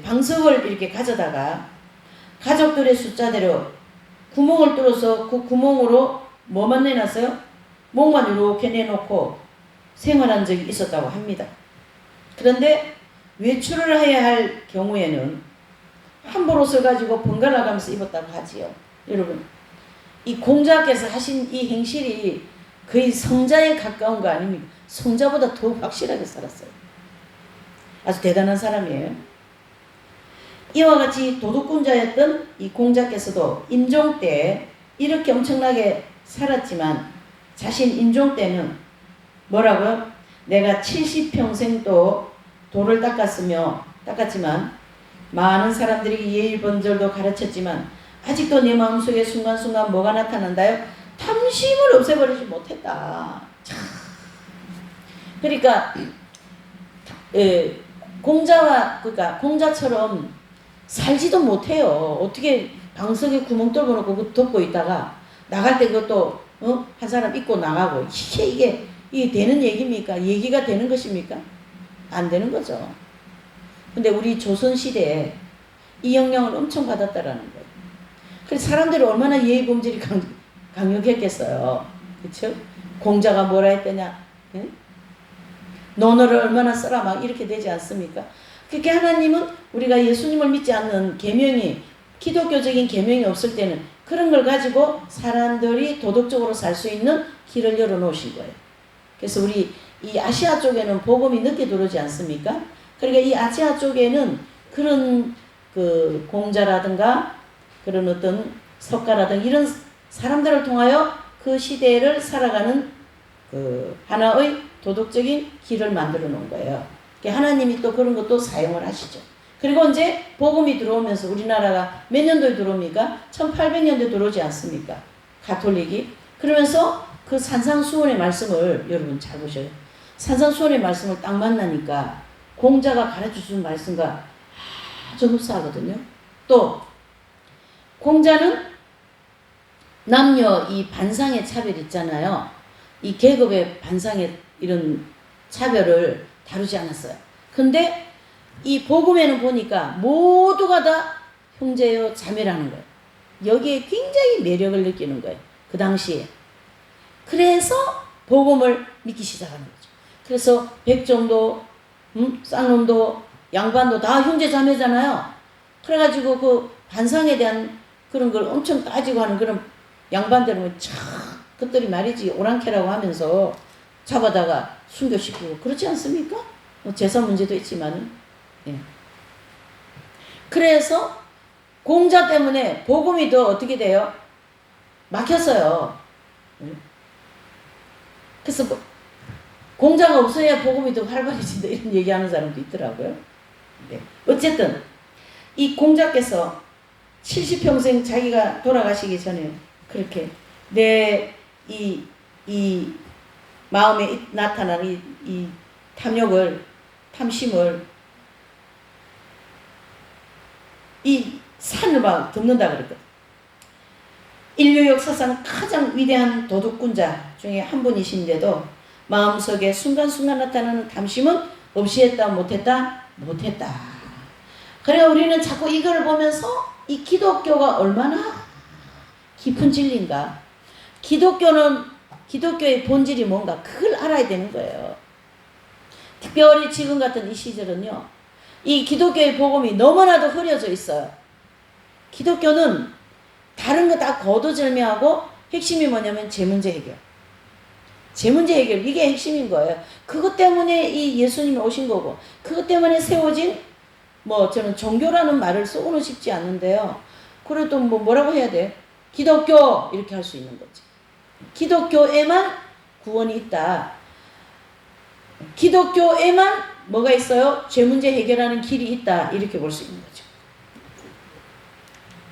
방석을 이렇게 가져다가 가족들의 숫자대로 구멍을 뚫어서 그 구멍으로 뭐만 내놨어요? 목만 이렇게 내놓고 생활한 적이 있었다고 합니다. 그런데 외출을 해야 할 경우에는 한벌 옷을 가지고 번갈아 가면서 입었다고 하지요. 여러분, 이 공자께서 하신 이 행실이 거의 성자에 가까운 거 아닙니까? 성자보다 더 확실하게 살았어요. 아주 대단한 사람이에요. 이와 같이 도둑꾼자였던 이 공자께서도 임종 때 이렇게 엄청나게 살았지만, 자신 임종 때는 뭐라고요? 내가 70평생 또 돌을 닦았지만 많은 사람들이 예의 번절도 가르쳤지만 아직도 내 마음속에 순간순간 뭐가 나타난다요? 탐심을 없애버리지 못했다. 참. 그러니까 공자처럼 살지도 못해요. 어떻게 방석에 구멍 뚫어놓고 덮고 있다가 나갈 때 그것도 한 사람 입고 나가고, 이게 되는 얘기입니까? 얘기가 되는 것입니까? 안 되는 거죠. 근데 우리 조선시대에 이 영향을 엄청 받았다라는 거예요. 그래서 사람들이 얼마나 예의 범절이 강력했겠어요. 그렇죠? 공자가 뭐라 했더냐? 응? 논어를 얼마나 써라 막 이렇게 되지 않습니까? 그렇게 하나님은 우리가 예수님을 믿지 않는 기독교적인 계명이 없을 때는 그런 걸 가지고 사람들이 도덕적으로 살 수 있는 길을 열어놓으신 거예요. 그래서 우리 이 아시아 쪽에는 복음이 늦게 들어오지 않습니까? 그러니까 이 아시아 쪽에는 그런 그 공자라든가 그런 어떤 석가라든가 이런 사람들을 통하여 그 시대를 살아가는 그 하나의 도덕적인 길을 만들어 놓은 거예요. 하나님이 또 그런 것도 사용을 하시죠. 그리고 이제 복음이 들어오면서 우리나라가 몇 년도에 들어옵니까? 1800년도에 들어오지 않습니까? 가톨릭이. 그러면서 그 산상수훈의 말씀을 여러분 잘 보셔요. 산상수훈의 말씀을 딱 만나니까 공자가 가르쳐준 말씀과 아주 흡사하거든요. 또 공자는 남녀 이 반상의 차별 있잖아요. 이 계급의 반상의 이런 차별을 다루지 않았어요. 근데 이 복음에는 보니까 모두가 다 형제요 자매라는 거예요. 여기에 굉장히 매력을 느끼는 거예요. 그 당시에. 그래서 복음을 믿기 시작하는 거죠. 그래서 백정도, 쌍놈도, 양반도 다 형제 자매잖아요. 그래가지고 그 반상에 대한 그런 걸 엄청 따지고 하는 그런 양반들은 참 그것들이 말이지 오랑캐라고 하면서 잡아다가 순교시키고 그렇지 않습니까? 제사 문제도 있지만은. 예. 그래서 공자 때문에 복음이 더 어떻게 돼요? 막혔어요. 그래서 공자가 없어야 복음이 더 활발해진다 이런 얘기하는 사람도 있더라고요. 네. 어쨌든 이 공자께서 70평생 자기가 돌아가시기 전에 그렇게 내 이 마음에 나타나는 이 탐욕을, 탐심을 이 산을 막 덮는다 그랬거든. 인류 역사상 가장 위대한 도둑군자 중에 한 분이신데도 마음속에 순간순간 나타나는 탐심은 없이 했다 못했다? 못했다. 그래 우리는 자꾸 이걸 보면서 이 기독교가 얼마나 깊은 진리인가. 기독교의 본질이 뭔가 그걸 알아야 되는 거예요. 특별히 지금 같은 이 시절은요. 이 기독교의 복음이 너무나도 흐려져 있어요. 기독교는 다른 거 다 거두절미하고 핵심이 뭐냐면 재문제 해결. 재문제 해결 이게 핵심인 거예요. 그것 때문에 이 예수님이 오신 거고 그것 때문에 세워진 저는 종교라는 말을 쓰고는 싶지 않는데요. 그래도 뭐라고 해야 돼? 기독교 이렇게 할 수 있는 거지. 기독교에만 구원이 있다. 기독교에만 뭐가 있어요? 죄 문제 해결하는 길이 있다. 이렇게 볼 수 있는 거죠.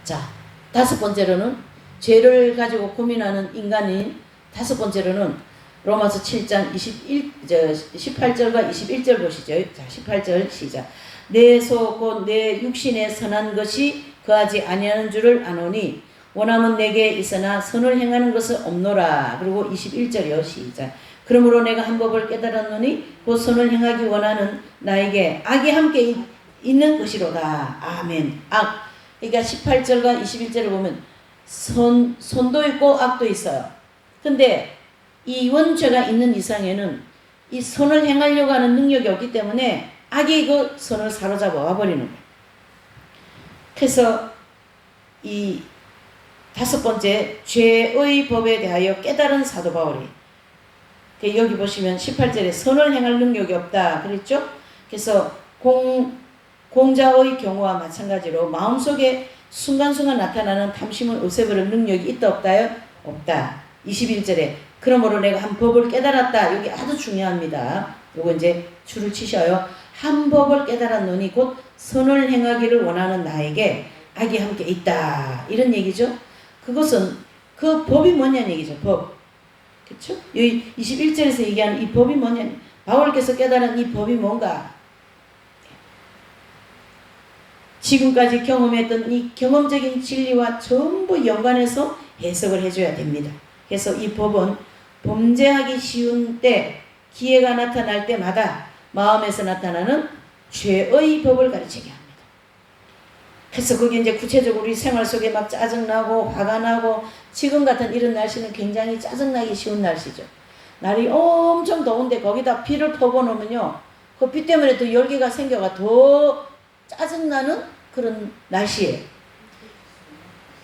자, 다섯 번째로는 죄를 가지고 고민하는 인간인 다섯 번째로는 로마서 7장 18절과 21절 보시죠. 자, 18절 시작. 내 속 곧 내 육신에 선한 것이 거하지 아니하는 줄을 아노니 원함은 내게 있으나 선을 행하는 것은 없노라. 그리고 21절이요. 시작. 그러므로 내가 한 법을 깨달았노니 곧 선을 행하기 원하는 나에게 악이 함께 있는 것이로다. 아멘. 악. 그러니까 18절과 21절을 보면 선도 있고 악도 있어요. 근데 이 원죄가 있는 이상에는 이 선을 행하려고 하는 능력이 없기 때문에 악이 그 선을 사로잡아 와버리는 거예요. 그래서 이 다섯 번째 죄의 법에 대하여 깨달은 사도 바울이 여기 보시면 18절에 선을 행할 능력이 없다 그랬죠. 그래서 공자의 경우와 마찬가지로 마음속에 순간순간 나타나는 탐심을 없애버릴 능력이 있다 없다요? 없다. 21절에 그러므로 내가 한 법을 깨달았다. 여기 아주 중요합니다. 요거 이제 줄을 치셔요. 한 법을 깨달았노니 곧 선을 행하기를 원하는 나에게 악이 함께 있다. 이런 얘기죠. 그것은 그 법이 뭐냐는 얘기죠. 법. 그렇죠? 여기 21절에서 얘기하는 이 법이 뭐냐. 바울께서 깨달은 이 법이 뭔가. 지금까지 경험했던 이 경험적인 진리와 전부 연관해서 해석을 해줘야 됩니다. 그래서 이 법은 범죄하기 쉬운 때 기회가 나타날 때마다 마음에서 나타나는 죄의 법을 가르치게 합니다. 그래서 그게 이제 구체적으로 우리 생활 속에 막 짜증나고 화가 나고 지금 같은 이런 날씨는 굉장히 짜증나기 쉬운 날씨죠. 날이 엄청 더운데 거기다 비를 퍼부어놓으면요. 그 비 때문에 또 열기가 생겨가 더 짜증나는 그런 날씨예요.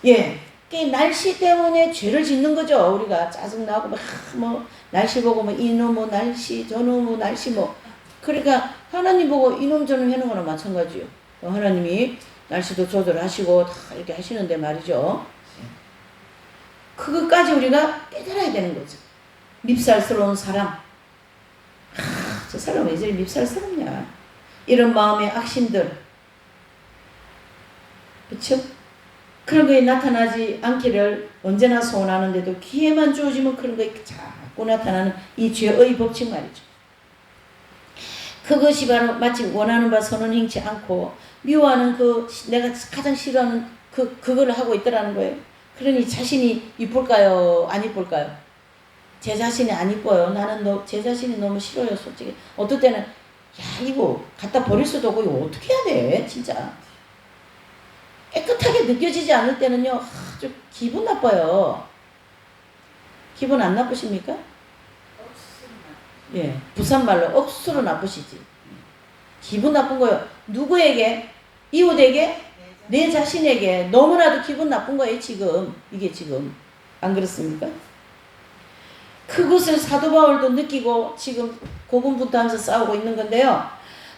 예. 그 날씨 때문에 죄를 짓는 거죠. 우리가 짜증나고 날씨 보고 이놈의 날씨 저놈의 날씨 그러니까 하나님 보고 이놈 저놈 하는 거나 마찬가지요. 하나님이 날씨도 조절하시고 다 이렇게 하시는데 말이죠. 그것까지 우리가 깨달아야 되는 거죠. 밉살스러운 사람. 저 사람 왜 저리 밉살스럽냐. 이런 마음의 악심들. 그렇죠? 그런 거에 나타나지 않기를 언제나 소원하는데도 기회만 주어지면 그런 거에 자꾸 나타나는 이 죄의 법칙 말이죠. 그것이 바로 마치 원하는 바 선은 행치 않고 미워하는 내가 가장 싫어하는 그거를 하고 있더라는 거예요. 그러니 자신이 이쁠까요? 안 이쁠까요? 제 자신이 안 이뻐요. 나는 제 자신이 너무 싫어요. 솔직히. 어떨 때는 이거 갖다 버릴 수도 없고 이거 어떻게 해야 돼? 진짜. 깨끗하게 느껴지지 않을 때는요. 아주 기분 나빠요. 기분 안 나쁘십니까? 예, 부산말로 억수로 나쁘시지. 기분 나쁜 거요. 누구에게? 이웃에게? 내 자신에게. 너무나도 기분 나쁜 거예요. 지금. 이게 지금. 안 그렇습니까? 그것을 사도 바울도 느끼고 지금 고군분투하면서 싸우고 있는 건데요.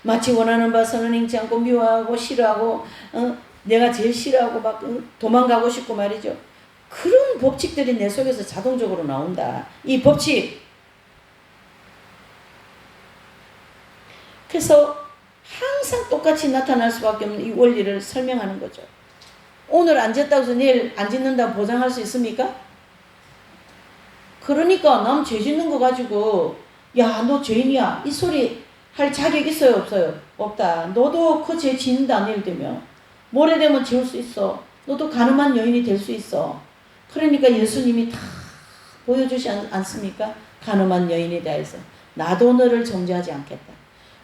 마치 원하는 바 선은 행치 않고 미워하고 싫어하고 내가 제일 싫어하고 막 도망가고 싶고 말이죠. 그런 법칙들이 내 속에서 자동적으로 나온다. 이 법칙. 그래서 항상 똑같이 나타날 수밖에 없는 이 원리를 설명하는 거죠. 오늘 안 짓다고 해서 내일 안 짓는다고 보장할 수 있습니까? 그러니까 남 죄 짓는 거 가지고 야, 너 죄인이야 이 소리 할 자격 있어요 없어요? 없다. 너도 그 죄 짓는다 내일 되면 모레 되면 지울 수 있어. 너도 가늠한 여인이 될 수 있어. 그러니까 예수님이 다 보여주지 않습니까? 가늠한 여인에 대해서 나도 너를 정죄하지 않겠다.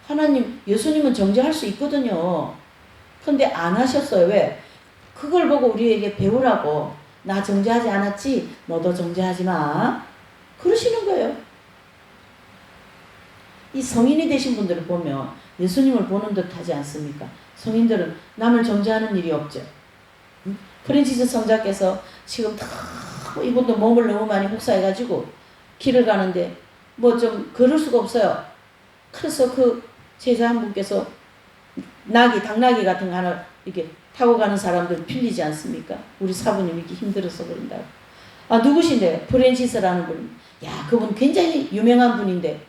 하나님, 예수님은 정죄할 수 있거든요. 근데 안 하셨어요. 왜? 그걸 보고 우리에게 배우라고. 나 정죄하지 않았지? 너도 정죄하지 마. 그러시는 거예요. 이 성인이 되신 분들을 보면 예수님을 보는 듯 하지 않습니까? 성인들은 남을 정죄하는 일이 없죠. 프랜시스 성자께서 지금 이분도 몸을 너무 많이 혹사해가지고 길을 가는데 뭐 좀 걸을 수가 없어요. 그래서 그 제자 한 분께서 당나귀 같은 거 하나 이렇게 타고 가는 사람들 빌리지 않습니까? 우리 사부님이 이렇게 힘들어서 그런다고. 아, 누구신데요? 프랜시스라는 분. 야, 그분 굉장히 유명한 분인데.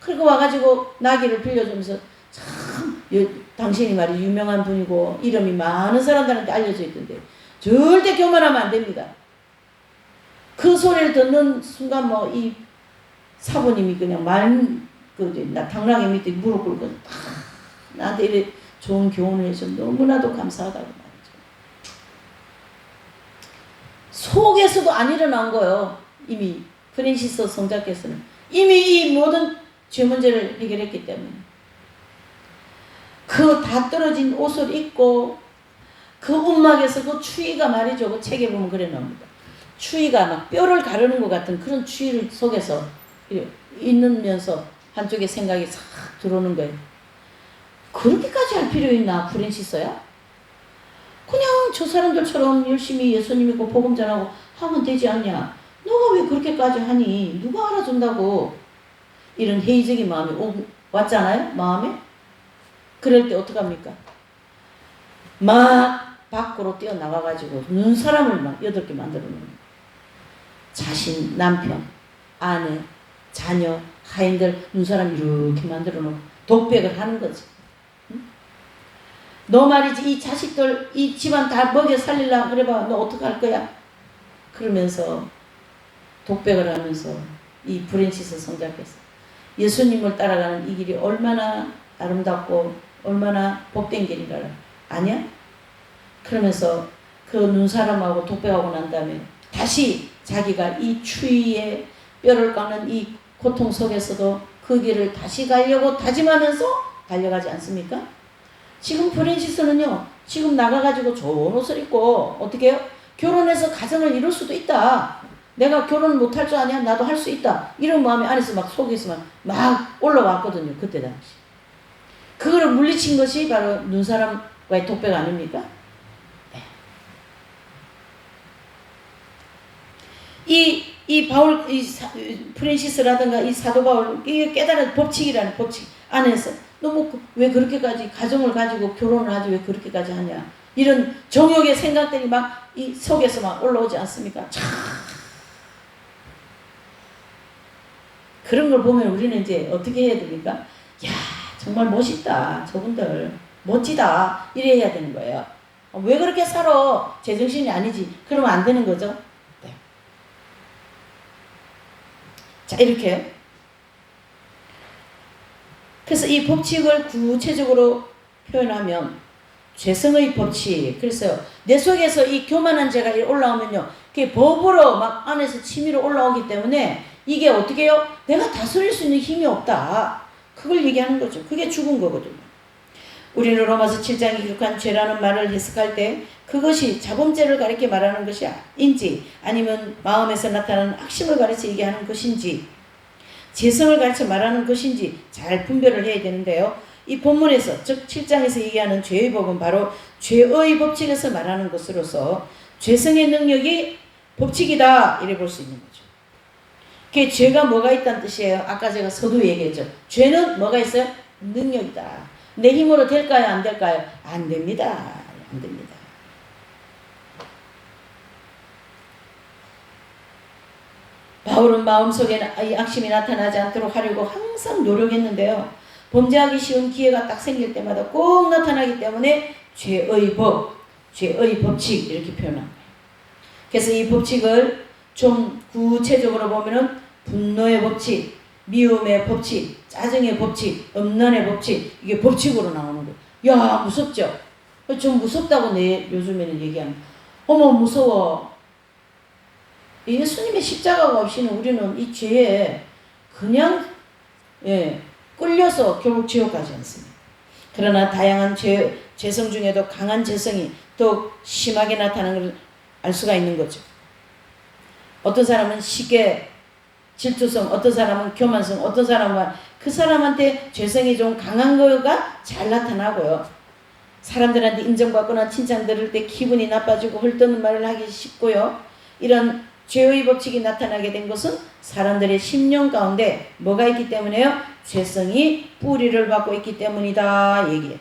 그리고 와가지고 나귀를 빌려주면서 참, 당신이 말이 유명한 분이고 이름이 많은 사람들한테 알려져 있던데 절대 교만하면 안 됩니다. 그 소리를 듣는 순간 뭐 이 사부님이 그냥 당나귀 밑에 무릎 꿇고 나한테 이렇게 좋은 교훈을 해줘서 너무나도 감사하다고 말이죠. 속에서도 안 일어난 거예요. 이미 프랜시스 성자께서는 이미 이 모든 죄 문제를 해결했기 때문에 그 다 떨어진 옷을 입고 그 움막에서 그 추위가 말이죠. 그 책에 보면 그래 나옵니다. 추위가 막 뼈를 가르는 것 같은 그런 추위를 속에서 있으면서 한쪽에 생각이 싹 들어오는 거예요. 그렇게까지 할 필요 있나 프랜시스야? 그냥 저 사람들처럼 열심히 예수님 믿고 복음 전하고 하면 되지 않냐? 너가 왜 그렇게까지 하니? 누가 알아준다고? 이런 회의적인 마음이 왔잖아요? 마음에? 그럴 때 어떡합니까? 막 밖으로 뛰어나가가지고 눈사람을 막 8개 만들어 놓는 거예요. 자신, 남편, 아내, 자녀, 하인들 눈사람 이렇게 만들어 놓고 독백을 하는 거지. 응? 너 말이지 이 자식들 이 집안 다 먹여 살리려고 그래봐. 너 어떡할 거야? 그러면서 독백을 하면서 이 프랜시스 성자께서 예수님을 따라가는 이 길이 얼마나 아름답고 얼마나 복된 길인가 아니야? 그러면서 그 눈사람하고 독백하고 난 다음에 다시 자기가 이 추위에 뼈를 까는 이 고통 속에서도 그 길을 다시 가려고 다짐하면서 달려가지 않습니까? 지금 프랜시스는요, 지금 나가가지고 좋은 옷을 입고 어떻게 해요? 결혼해서 가정을 이룰 수도 있다. 내가 결혼을 못할 줄 아냐? 나도 할 수 있다. 이런 마음이 안에서 막 속에서 막 올라왔거든요. 그때 당시. 그거를 물리친 것이 바로 눈사람과의 독백 아닙니까? 네. 프랜시스라든가 이 사도 바울, 이게 깨달은 법칙이라는 법칙 안에서 너 왜 그렇게까지 가정을 가지고 결혼을 하지 왜 그렇게까지 하냐? 이런 정욕의 생각들이 막 이 속에서 막 올라오지 않습니까? 참. 그런 걸 보면 우리는 이제 어떻게 해야 됩니까? 야, 정말 멋있다. 저분들 멋지다. 이래야 되는 거예요. 왜 그렇게 살아? 제정신이 아니지. 그러면 안 되는 거죠. 네. 자, 이렇게. 그래서 이 법칙을 구체적으로 표현하면 죄성의 법칙. 그래서 내 속에서 이 교만한 죄가 올라오면요. 그게 법으로 막 안에서 치밀어 올라오기 때문에 이게 어떻게 해요? 내가 다스릴 수 있는 힘이 없다. 그걸 얘기하는 거죠. 그게 죽은 거거든요. 우리는 로마서 7장에 기록한 죄라는 말을 해석할 때 그것이 자범죄를 가리켜 말하는 것인지 아니면 마음에서 나타나는 악심을 가리쳐 얘기하는 것인지 죄성을 가리쳐 말하는 것인지 잘 분별을 해야 되는데요. 이 본문에서 즉 7장에서 얘기하는 죄의 법은 바로 죄의 법칙에서 말하는 것으로서 죄성의 능력이 법칙이다 이래 볼 수 있는 거죠. 그게 죄가 뭐가 있다는 뜻이에요? 아까 제가 서두 얘기했죠. 죄는 뭐가 있어요? 능력이다. 내 힘으로 될까요? 안 될까요? 안 됩니다. 안 됩니다. 바울은 마음속에 이 악심이 나타나지 않도록 하려고 항상 노력했는데요. 범죄하기 쉬운 기회가 딱 생길 때마다 꼭 나타나기 때문에 죄의 법, 죄의 법칙 이렇게 표현합니다. 그래서 이 법칙을 좀 구체적으로 보면은 분노의 법칙, 미움의 법칙, 짜증의 법칙, 음란의 법칙 이게 법칙으로 나오는 거예요. 야 무섭죠? 좀 무섭다고 내 요즘에는 얘기합니다. 어머 무서워. 예수님의 십자가가 없이는 우리는 이 죄에 그냥 끌려서 결국 지옥 가지 않습니다. 그러나 다양한 죄성 중에도 강한 죄성이 더 심하게 나타나는 걸 알 수가 있는 거죠. 어떤 사람은 시계, 질투성, 어떤 사람은 교만성, 어떤 사람은 그 사람한테 죄성이 좀 강한 거가 잘 나타나고요. 사람들한테 인정받거나 칭찬 들을 때 기분이 나빠지고 헐떠는 말을 하기 쉽고요. 이런 죄의 법칙이 나타나게 된 것은 사람들의 심령 가운데 뭐가 있기 때문에요? 죄성이 뿌리를 받고 있기 때문이다 얘기해요.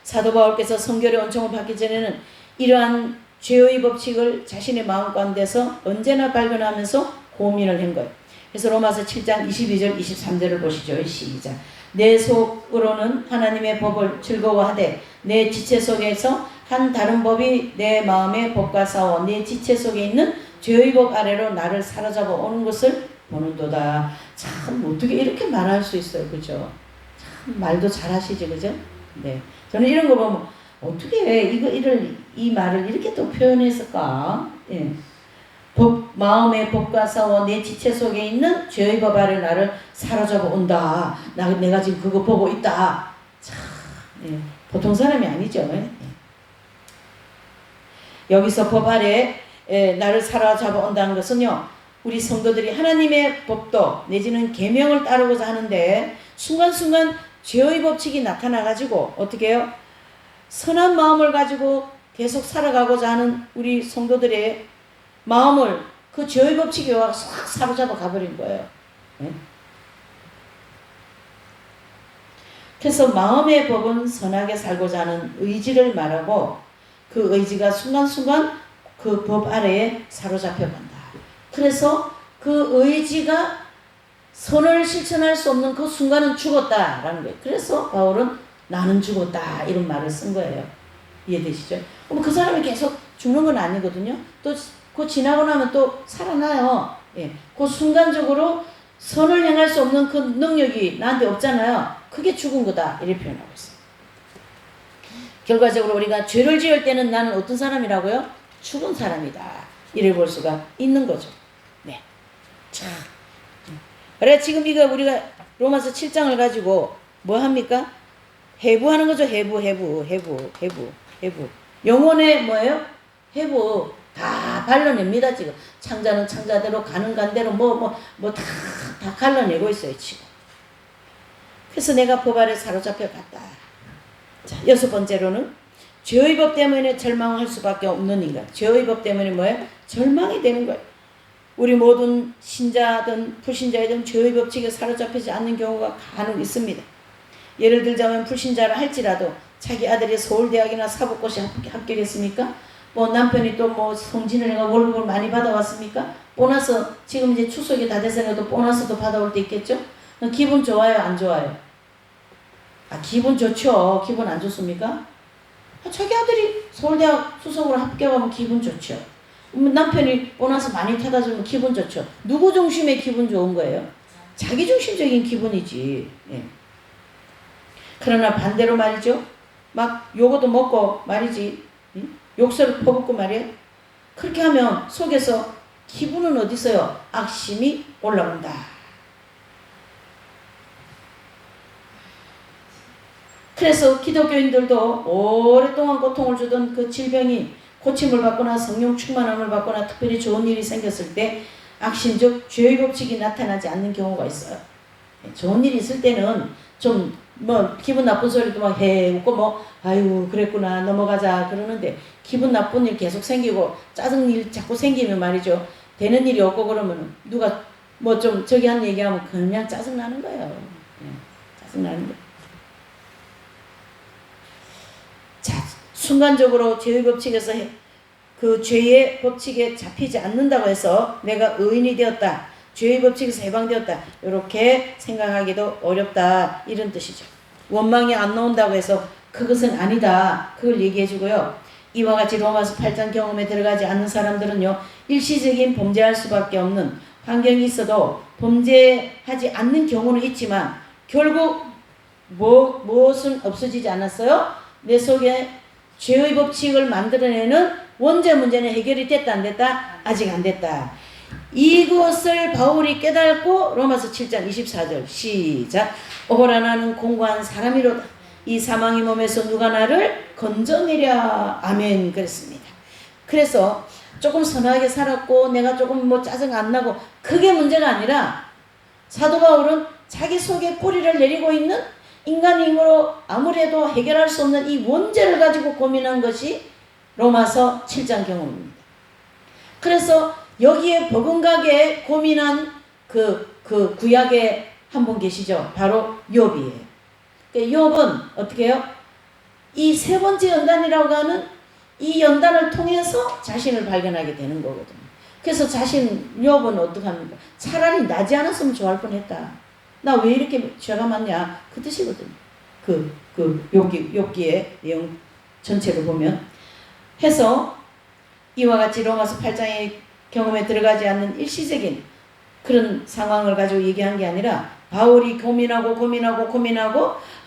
사도 바울께서 성결의 은총을 받기 전에는 이러한 죄의 법칙을 자신의 마음 가운데서 언제나 발견하면서 고민을 한 거예요. 그래서 로마서 7장 22절 23절을 보시죠. 시작. 내 속으로는 하나님의 법을 즐거워하되 내 지체 속에서 한 다른 법이 내 마음의 법과 싸워 내 지체 속에 있는 죄의 법 아래로 나를 사로잡아 오는 것을 보는도다. 참 어떻게 이렇게 말할 수 있어요. 그죠? 참 말도 잘하시죠. 그죠? 네. 저는 이런 거 보면 어떻게 이 말을 이렇게 또 표현했을까? 예. 마음의 법과 싸워 내 지체 속에 있는 죄의 법 아래 나를 사로잡아 온다. 내가 지금 그거 보고 있다. 참, 예. 보통 사람이 아니죠. 예. 여기서 법 아래 나를 사로잡아 온다는 것은요. 우리 성도들이 하나님의 법도 내지는 계명을 따르고자 하는데 순간순간 죄의 법칙이 나타나가지고 어떻게 해요? 선한 마음을 가지고 계속 살아가고자 하는 우리 성도들의 마음을 그 죄의 법칙에 싹 사로잡아 가버린 거예요. 네? 그래서 마음의 법은 선하게 살고자 하는 의지를 말하고 그 의지가 순간순간 그 법 아래에 사로잡혀 간다. 그래서 그 의지가 선을 실천할 수 없는 그 순간은 죽었다라는 거예요. 그래서 바울은 나는 죽었다 이런 말을 쓴 거예요. 이해되시죠? 그 사람이 계속 죽는 건 아니거든요. 또 그 지나고 나면 또 살아나요. 예. 그 순간적으로 선을 행할 수 없는 그 능력이 나한테 없잖아요. 그게 죽은 거다 이렇게 표현하고 있어요. 결과적으로 우리가 죄를 지을 때는 나는 어떤 사람이라고요? 죽은 사람이다. 이래 볼 수가 있는 거죠. 네. 자, 그래 지금 이거 우리가 로마서 7장을 가지고 뭐 합니까? 해부하는 거죠. 해부. 영혼에 뭐예요? 해부 다 갈라냅니다. 지금 창자는 창자대로 가는 간대로 다 갈라내고 있어요. 지금. 그래서 내가 법 아래 사로잡혀 갔다. 자, 6번째로는 죄의 법 때문에 절망할 수밖에 없는 인간. 죄의 법 때문에 뭐예요? 절망이 되는 거예요. 우리 모든 신자든 불신자든 죄의 법칙에 사로잡히지 않는 경우가 간혹 있습니다. 예를 들자면 불신자를 할지라도 자기 아들이 서울대학이나 사법고시 합격했습니까? 뭐 남편이 또 뭐 성진을 해가 월급을 많이 받아왔습니까? 보너스 지금 이제 추석이 다 됐으니까 보너스도 받아올 때 있겠죠? 기분 좋아요? 안 좋아요? 기분 좋죠. 기분 안 좋습니까? 자기 아들이 서울대학 수석으로 합격하면 기분 좋죠. 남편이 보너스 많이 타다 주면 기분 좋죠. 누구 중심의 기분 좋은 거예요? 자기 중심적인 기분이지. 예. 그러나 반대로 말이죠. 막 요거도 먹고 말이지. 욕설을 퍼붓고 말이에요. 그렇게 하면 속에서 기분은 어디서요? 악심이 올라온다. 그래서 기독교인들도 오랫동안 고통을 주던 그 질병이 고침을 받거나 성령 충만함을 받거나 특별히 좋은 일이 생겼을 때 악심적 죄의 법칙이 나타나지 않는 경우가 있어요. 좋은 일이 있을 때는 좀 기분 나쁜 소리도 막 해 웃고 아유 그랬구나 넘어가자 그러는데 기분 나쁜 일 계속 생기고 짜증 일 자꾸 생기면 말이죠. 되는 일이 없고 그러면 누가 뭐 좀 저기 한 얘기하면 그냥 짜증나는 거예요. 예, 짜증나는 거예요. 자, 순간적으로 죄의 법칙에서 그 죄의 법칙에 잡히지 않는다고 해서 내가 의인이 되었다, 죄의 법칙에서 해방되었다, 이렇게 생각하기도 어렵다, 이런 뜻이죠. 원망이 안 나온다고 해서 그것은 아니다, 그걸 얘기해 주고요. 이와 같이 로마서 8장 경험에 들어가지 않는 사람들은요, 일시적인 범죄할 수밖에 없는 환경이 있어도 범죄하지 않는 경우는 있지만 결국 무엇은 없어지지 않았어요? 내 속에 죄의 법칙을 만들어내는 원죄 문제는 해결이 됐다 안 됐다? 아직 안 됐다. 이것을 바울이 깨닫고 로마서 7장 24절 시작. 오호라 나는 공고한 사람이로다. 이 사망의 몸에서 누가 나를 건져내랴. 아멘. 그랬습니다. 그래서 조금 선하게 살았고 내가 조금 뭐 짜증 안 나고 그게 문제가 아니라 사도 바울은 자기 속에 뿌리를 내리고 있는 인간의 힘으로 아무래도 해결할 수 없는 이 원죄를 가지고 고민한 것이 로마서 7장 경험입니다. 그래서 여기에 버금가게 고민한 그 구약에 한 분 계시죠. 바로 욥이에요. 욥은 어떻게 해요? 이 세 번째 연단이라고 하는 이 연단을 통해서 자신을 발견하게 되는 거거든요. 그래서 욥은 어떻게 합니까? 차라리 나지 않았으면 좋아할 뻔했다. 나 왜 이렇게 죄가 많냐? 그 뜻이거든요. 욥기의 내용 전체를 보면. 해서 이와 같이 로마서 8장의 경험에 들어가지 않는 일시적인 그런 상황을 가지고 얘기한 게 아니라 바울이 고민하고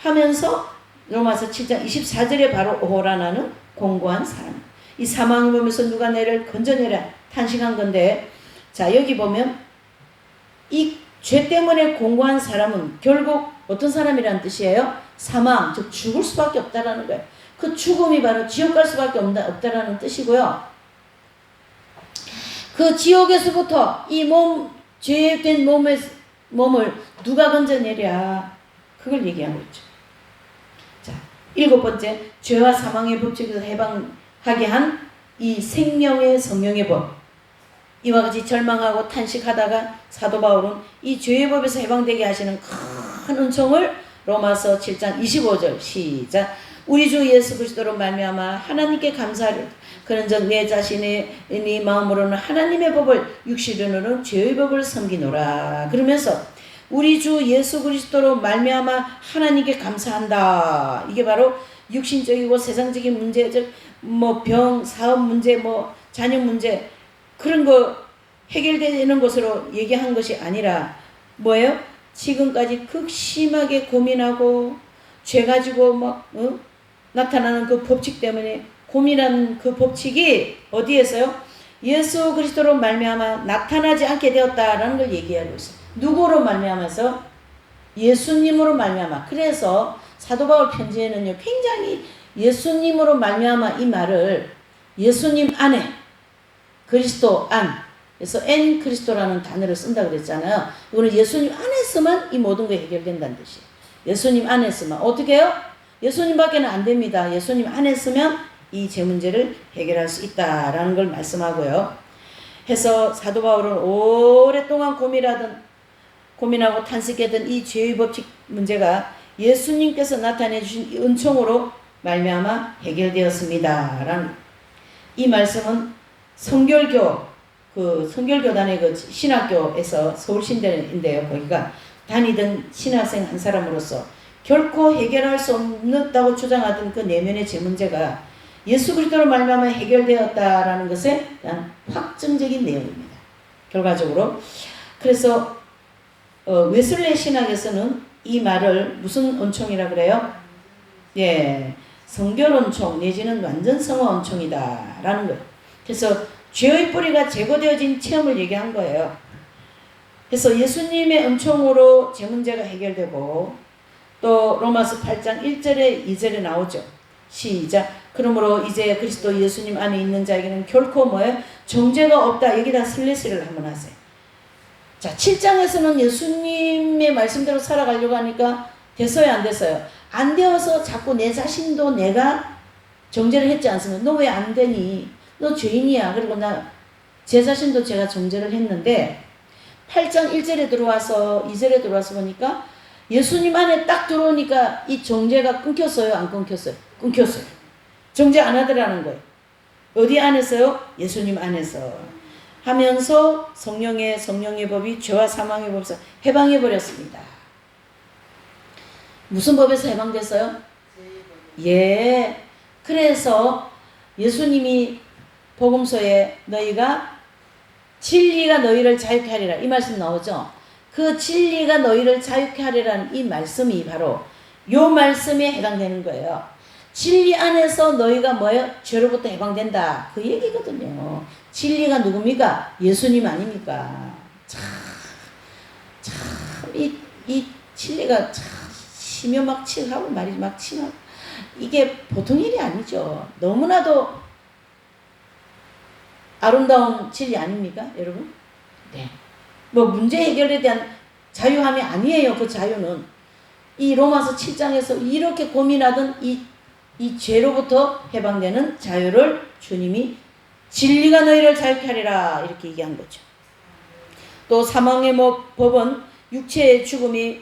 하면서 로마서 7장 24절에 바로 오호라 나는 공고한 사람. 이 사망을 보면서 누가 내를 건져내라 탄식한 건데, 자 여기 보면 이 죄 때문에 공고한 사람은 결국 어떤 사람이라는 뜻이에요? 사망, 즉 죽을 수밖에 없다라는 거예요. 그 죽음이 바로 지옥 갈 수밖에 없다라는 뜻이고요. 그 지옥에서부터 이 죄된 몸을 누가 건져내랴, 그걸 얘기하고 있죠. 자, 7번째, 죄와 사망의 법칙에서 해방하게 한 이 생명의 성령의 법. 이와 같이 절망하고 탄식하다가 사도 바울은 이 죄의 법에서 해방되게 하시는 큰 은총을 로마서 7장 25절 시작. 우리 주 예수 그리스도로 말미암아 하나님께 감사하려. 그런즉 내 자신의 네 마음으로는 하나님의 법을, 육신으로는 죄의 법을 섬기노라. 그러면서 우리 주 예수 그리스도로 말미암아 하나님께 감사한다. 이게 바로 육신적이고 세상적인 문제, 즉 뭐 병, 사업 문제, 뭐 자녀 문제, 그런 거 해결되는 것으로 얘기한 것이 아니라 뭐예요? 지금까지 극심하게 고민하고 죄 가지고 나타나는 그 법칙 때문에 고민한 그 법칙이 어디에서요? 예수 그리스도로 말미암아 나타나지 않게 되었다라는 걸 얘기하고 있어요. 누구로 말미암아서? 예수님으로 말미암아. 그래서 사도 바울 편지에는요, 굉장히 예수님으로 말미암아 이 말을 예수님 안에, 그리스도 안, 그래서 엔 그리스도라는 단어를 쓴다 그랬잖아요. 이거는 예수님 안에서만 이 모든 게 해결된다는 뜻이에요. 예수님 안에서만. 어떻게 해요? 예수님 밖에는 안 됩니다. 예수님 안에 있으면 이 죄 문제를 해결할 수 있다라는 걸 말씀하고요. 해서 사도 바울은 오랫동안 고민하고 탄식했던 이 죄의 법칙 문제가 예수님께서 나타내 주신 은총으로 말미암아 해결되었습니다. 라는 이 말씀은 성결교단의 그 신학교에서 서울신대인데요. 거기가 다니던 신학생 한 사람으로서 결코 해결할 수 없다고 주장하던 그 내면의 죄 문제가 예수 그리스도로 말미암아 해결되었다라는 것에 대한 확증적인 내용입니다. 결과적으로. 그래서 웨슬레 신학에서는 이 말을 무슨 은총이라 그래요? 예, 성결 은총 내지는 완전 성화 은총이다라는 거예요. 그래서 죄의 뿌리가 제거되어진 체험을 얘기한 거예요. 그래서 예수님의 은총으로 죄 문제가 해결되고, 또 로마서 8장 1절에 2절에 나오죠. 시작. 그러므로 이제 그리스도 예수님 안에 있는 자에게는 결코 뭐예요? 정죄가 없다. 여기다 슬래시를 한번 하세요. 자, 7장에서는 예수님의 말씀대로 살아가려고 하니까 됐어요, 안 됐어요? 안 되어서 자꾸 내 자신도 내가 정죄를 했지 않습니까? 너 왜 안 되니? 너 죄인이야. 그리고 제 자신도 제가 정죄를 했는데, 8장 1절에 들어와서 2절에 들어와서 보니까 예수님 안에 딱 들어오니까 이 정죄가 끊겼어요? 안 끊겼어요? 끊겼어요. 정죄 안 하더라는 거예요. 어디 안에서요? 예수님 안에서 하면서 성령의 법이 죄와 사망의 법에서 해방해 버렸습니다. 무슨 법에서 해방됐어요? 예. 그래서 예수님이 복음서에 너희가 진리가 너희를 자유케 하리라 이 말씀 나오죠. 그 진리가 너희를 자유케 하리라는 이 말씀이 바로 요 말씀에 해당되는 거예요. 진리 안에서 너희가 뭐예요? 죄로부터 해방된다. 그 얘기거든요. 진리가 누굽니까? 예수님 아닙니까? 이 진리가 참 심요막측하고 말이 막측하고 이게 보통 일이 아니죠. 너무나도 아름다운 진리 아닙니까, 여러분? 네. 뭐 문제 해결에 대한 자유함이 아니에요. 그 자유는 이 로마서 7장에서 이렇게 고민하던 이 죄로부터 해방되는 자유를 주님이 진리가 너희를 자유케 하리라 이렇게 얘기한 거죠. 또 사망의 법은 육체의 죽음이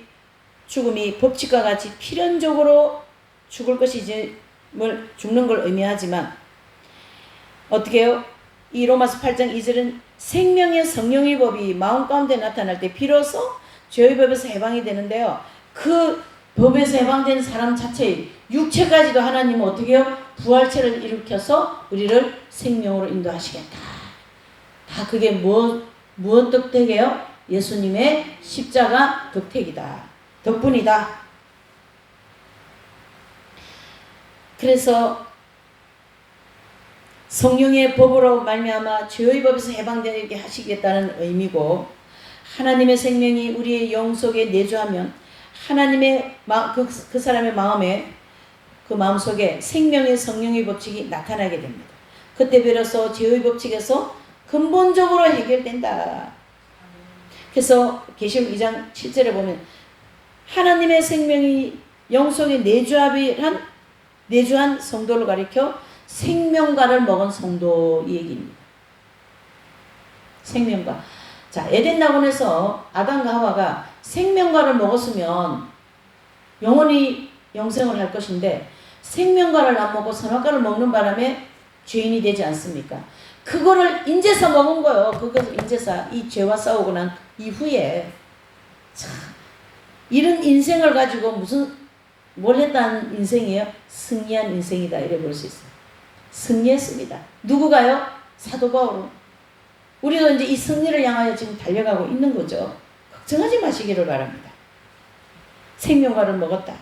법칙과 같이 필연적으로 죽을 것이지 죽는 걸 의미하지만 어떻게 해요? 이 로마서 8장 2절은 생명의 성령의 법이 마음 가운데 나타날 때 비로소 죄의 법에서 해방이 되는데요. 그 법에서 해방된 사람 자체의 육체까지도 하나님은 어떻게 해요? 부활체를 일으켜서 우리를 생명으로 인도하시겠다. 다 그게 무엇 덕택이에요? 예수님의 십자가 덕택이다. 덕분이다. 그래서 성령의 법으로 말미암아 죄의 법에서 해방되게 하시겠다는 의미고 하나님의 생명이 우리의 영 속에 내주하면 하나님의 그 사람의 마음에 그 마음속에 생명의 성령의 법칙이 나타나게 됩니다. 그때 비로소 죄의 법칙에서 근본적으로 해결된다. 그래서 계시록 2장 7절에 보면 하나님의 생명이 영 속에 내주한 성도를 가리켜 생명과를 먹은 성도 이 얘기입니다. 생명과. 자, 에덴 낙원에서 아담과 하와가 생명과를 먹었으면 영원히 영생을 할 것인데 생명과를 안 먹고 선악과를 먹는 바람에 죄인이 되지 않습니까? 그거를 인제서 먹은 거예요. 그것을 인제서 이 죄와 싸우고 난 이후에 참 이런 인생을 가지고 뭘 했다는 인생이에요? 승리한 인생이다 이래 볼 수 있어요. 승리했습니다. 누구가요? 사도 바울은. 우리도 이제 이 승리를 향하여 지금 달려가고 있는 거죠. 걱정하지 마시기를 바랍니다. 생명과를 먹었다.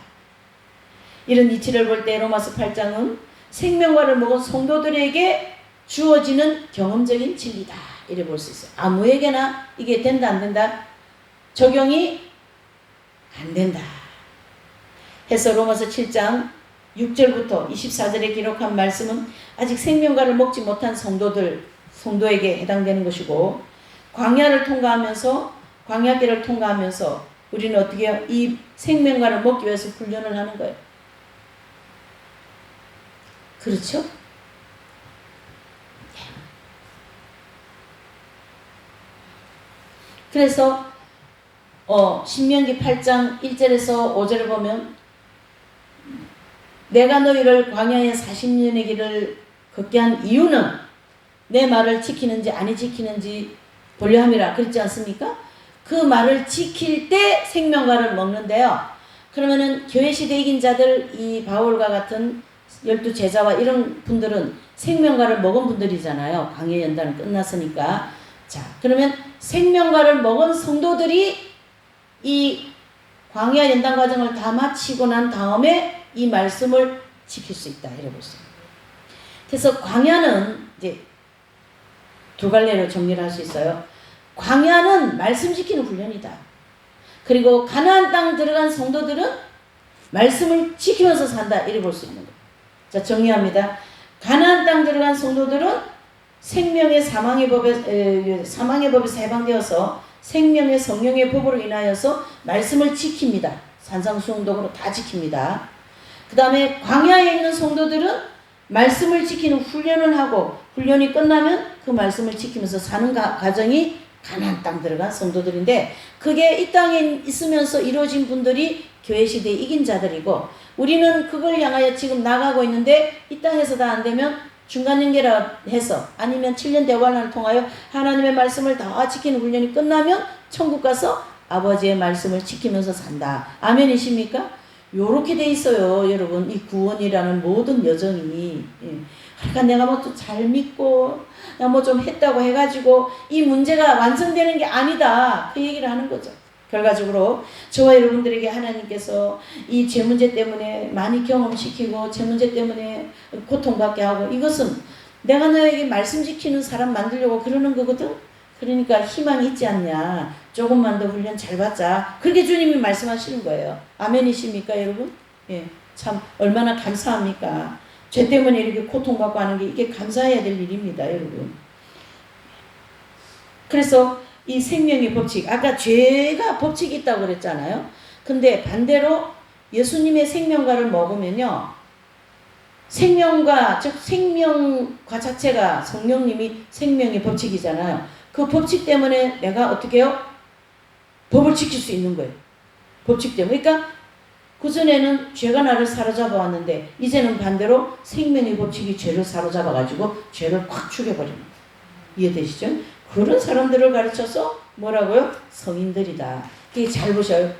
이런 이치를 볼 때 로마서 8장은 생명과를 먹은 성도들에게 주어지는 경험적인 진리다. 이래 볼 수 있어요. 아무에게나 이게 된다 안 된다? 적용이 안 된다. 해서 로마서 7장 6절부터 24절에 기록한 말씀은 아직 생명과를 먹지 못한 성도에게 해당되는 것이고 광야길을 통과하면서 우리는 어떻게 해요? 이 생명과를 먹기 위해서 훈련을 하는 거예요. 그렇죠? 그래서 신명기 8장 1절에서 5절을 보면 내가 너희를 광야에 40년의 길을 걷게 한 이유는 내 말을 지키는지 아니 지키는지 보려 함이라 그랬지 않습니까? 그 말을 지킬 때 생명과를 먹는데요. 그러면은 교회 시대 이긴 자들 이 바울과 같은 12제자와 이런 분들은 생명과를 먹은 분들이잖아요. 광야 연단은 끝났으니까. 자, 그러면 생명과를 먹은 성도들이 이 광야 연단 과정을 다 마치고 난 다음에 이 말씀을 지킬 수 있다. 이래 보세요. 그래서 광야는 이제 두 갈래로 정리를 할 수 있어요. 광야는 말씀 지키는 훈련이다. 그리고 가나안 땅 들어간 성도들은 말씀을 지키면서 산다. 이래 볼 수 있는 거예요. 자, 정리합니다. 가나안 땅 들어간 성도들은 생명의 사망의 법에서 해방되어서 생명의 성령의 법으로 인하여서 말씀을 지킵니다. 산상수훈독으로 다 지킵니다. 그 다음에 광야에 있는 성도들은 말씀을 지키는 훈련을 하고 훈련이 끝나면 그 말씀을 지키면서 사는 과정이 가나안 땅 들어간 성도들인데 그게 이 땅에 있으면서 이루어진 분들이 교회 시대에 이긴 자들이고 우리는 그걸 향하여 지금 나가고 있는데 이 땅에서 다 안 되면 중간 연계라 해서 아니면 7년 대관을 통하여 하나님의 말씀을 다 지키는 훈련이 끝나면 천국 가서 아버지의 말씀을 지키면서 산다. 아멘이십니까? 요렇게 돼 있어요, 여러분. 이 구원이라는 모든 여정이. 그러니까 내가 뭐 또 잘 믿고 뭐 좀 했다고 해가지고 이 문제가 완성되는 게 아니다. 그 얘기를 하는 거죠. 결과적으로 저와 여러분들에게 하나님께서 이 죄 문제 때문에 많이 경험시키고 죄 문제 때문에 고통받게 하고 이것은 내가 너에게 말씀 지키는 사람 만들려고 그러는 거거든. 그러니까 희망이 있지 않냐. 조금만 더 훈련 잘 받자. 그렇게 주님이 말씀하시는 거예요. 아멘이십니까 여러분? 예, 참 얼마나 감사합니까? 죄 때문에 이렇게 고통받고 하는 게 이게 감사해야 될 일입니다 여러분. 그래서 이 생명의 법칙, 아까 죄가 법칙이 있다고 그랬잖아요. 근데 반대로 예수님의 생명과를 먹으면요, 생명과, 즉 생명과 자체가 성령님이 생명의 법칙이잖아요. 그 법칙 때문에 내가 어떻게 해요? 법을 지킬 수 있는 거예요. 법칙 때문에. 그러니까 그전에는 죄가 나를 사로잡아 왔는데 이제는 반대로 생명의 법칙이 죄를 사로잡아 가지고 죄를 확 죽여버리는 거예요. 이해되시죠? 그런 사람들을 가르쳐서 뭐라고요? 성인들이다. 이게 잘 보셔요.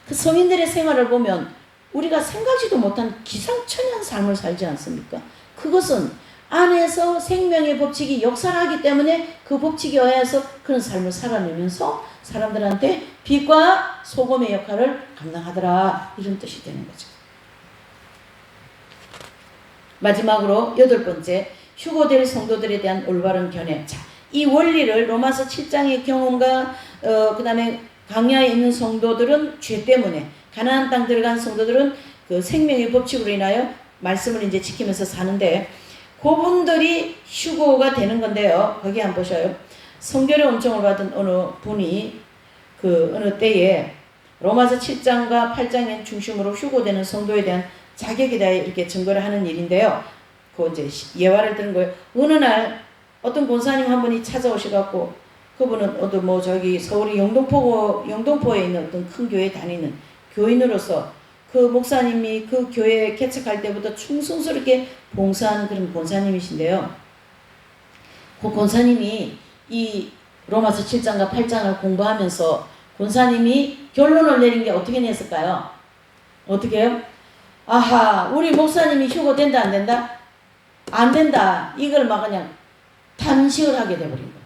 그 성인들의 생활을 보면 우리가 생각지도 못한 기상천외한 삶을 살지 않습니까? 그것은 안에서 생명의 법칙이 역사하기 때문에 그 법칙에 의해서 그런 삶을 살아내면서 사람들한테 빛과 소금의 역할을 감당하더라. 이런 뜻이 되는 거죠. 마지막으로 8번째, 휴고될 성도들에 대한 올바른 견해. 자, 이 원리를 로마서 7장의 경험과 그 다음에 광야에 있는 성도들은 죄 때문에, 가나안 땅 들어간 성도들은 그 생명의 법칙으로 인하여 말씀을 이제 지키면서 사는데 그분들이 휴고가 되는 건데요. 거기 한번 보셔요. 성결의 은총을 받은 어느 분이 그 어느 때에 로마서 7장과 8장의 중심으로 휴고되는 성도에 대한 자격에 대해 이렇게 증거를 하는 일인데요. 그 이제 예화를 들은 거예요. 어느 날 어떤 권사님 한 분이 찾아오셔갖고 그분은 어떤 뭐 저기 서울의 영동포에 있는 어떤 큰 교회에 다니는 교인으로서 그 목사님이 그 교회에 개척할 때부터 충성스럽게 봉사하는 그런 권사님이신데요. 그 권사님이 이 로마서 7장과 8장을 공부하면서 권사님이 결론을 내린 게 어떻게 냈을까요? 어떻게 해요? 아하, 우리 목사님이 휴고된다 안 된다? 안 된다. 이걸 막 그냥 단식을 하게 돼버린 거예요.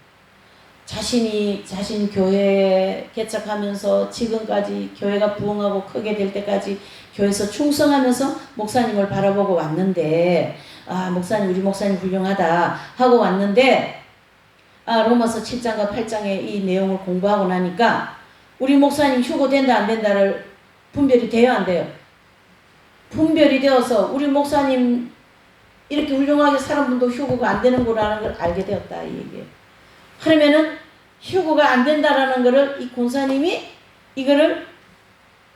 자신 교회 개척하면서 지금까지 교회가 부흥하고 크게 될 때까지 교회에서 충성하면서 목사님을 바라보고 왔는데, 아, 목사님, 우리 목사님 훌륭하다 하고 왔는데, 아, 로마서 7장과 8장의 이 내용을 공부하고 나니까 우리 목사님 휴고된다 안 된다를 분별이 돼요 안 돼요? 분별이 되어서 우리 목사님 이렇게 훌륭하게 사는 분도 휴고가 안 되는 거라는 걸 알게 되었다 이 얘기예요. 그러면은 휴고가 안 된다라는 거를 이 권사님이 이거를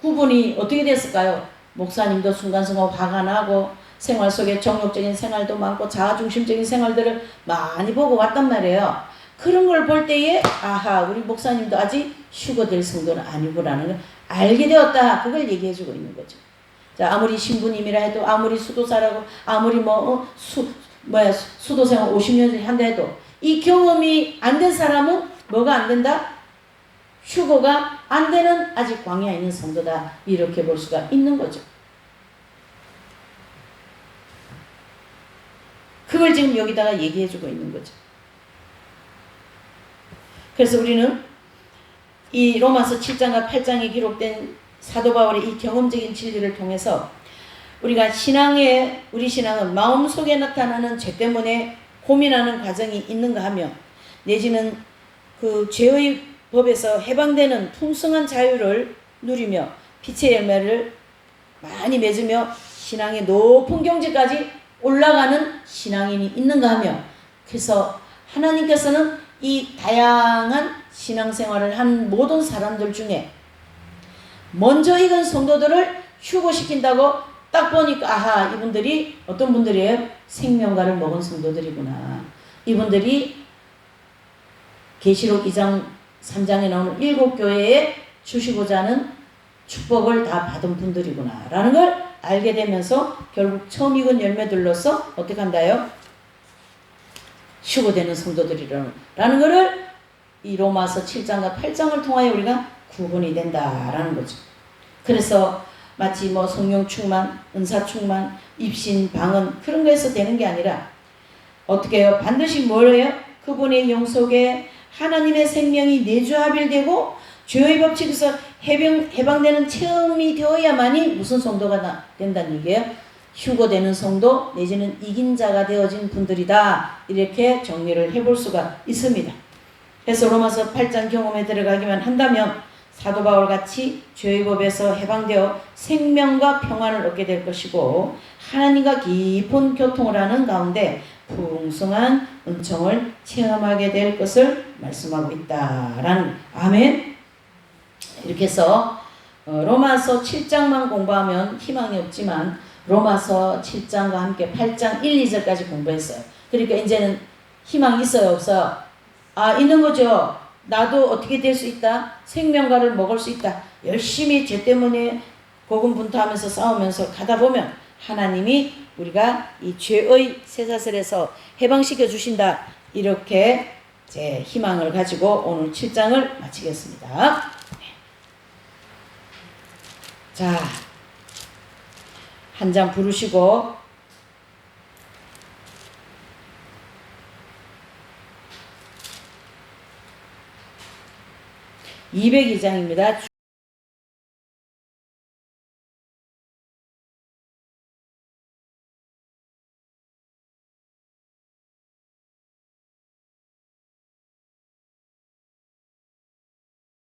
구분이 어떻게 됐을까요? 목사님도 순간순간 화가 나고 생활 속에 정욕적인 생활도 많고 자아중심적인 생활들을 많이 보고 왔단 말이에요. 그런 걸 볼 때에 아하, 우리 목사님도 아직 휴고될 성도는 아니구라는 걸 알게 되었다. 그걸 얘기해주고 있는 거죠. 자, 아무리 신부님이라 해도, 아무리 수도사라고, 아무리 수도생활 50년 한다 해도 이 경험이 안 된 사람은 뭐가 안 된다? 휴고가 안 되는 아직 광야에 있는 성도다. 이렇게 볼 수가 있는 거죠. 그걸 지금 여기다가 얘기해주고 있는 거죠. 그래서 우리는 이 로마서 7장과 8장에 기록된 사도 바울의 이 경험적인 진리를 통해서 우리가 우리 신앙은 마음속에 나타나는 죄 때문에 고민하는 과정이 있는가 하며 내지는 그 죄의 법에서 해방되는 풍성한 자유를 누리며 빛의 열매를 많이 맺으며 신앙의 높은 경지까지 올라가는 신앙인이 있는가 하며 그래서 하나님께서는 이 다양한 신앙생활을 한 모든 사람들 중에 먼저 익은 성도들을 휴고시킨다고 딱 보니까 아하, 이분들이 어떤 분들이에요? 생명과를 먹은 성도들이구나. 이분들이 계시록 2장 3장에 나오는 7교회에 주시고자 하는 축복을 다 받은 분들이구나 라는 걸 알게 되면서 결국 처음 익은 열매들로서 어떻게 한다요? 휴거되는 성도들이라는 것을 이 로마서 7장과 8장을 통하여 우리가 구분이 된다라는 거죠. 그래서 마치 뭐 성령 충만, 은사 충만, 입신, 방언 그런 거에서 되는 게 아니라 어떻게 해요? 반드시 뭘 해요? 그분의 영 속에 하나님의 생명이 내주합일되고 죄의 법칙에서 해방되는 체험이 되어야만이 무슨 성도가 된다는 얘기예요? 휴거되는 성도 내지는 이긴 자가 되어진 분들이다. 이렇게 정리를 해볼 수가 있습니다. 그래서 로마서 8장 경험에 들어가기만 한다면 사도 바울같이 죄의 법에서 해방되어 생명과 평안을 얻게 될 것이고 하나님과 깊은 교통을 하는 가운데 풍성한 은총을 체험하게 될 것을 말씀하고 있다라는 아멘. 이렇게 해서 로마서 7장만 공부하면 희망이 없지만 로마서 7장과 함께 8장 1, 2절까지 공부했어요. 그러니까 이제는 희망이 있어요, 없어요? 있는 거죠. 나도 어떻게 될 수 있다? 생명과를 먹을 수 있다. 열심히 죄 때문에 고군분투하면서 싸우면서 가다 보면 하나님이 우리가 이 죄의 쇠사슬에서 해방시켜 주신다. 이렇게 제 희망을 가지고 오늘 7장을 마치겠습니다. 자, 한 장 부르시고 (202장입니다)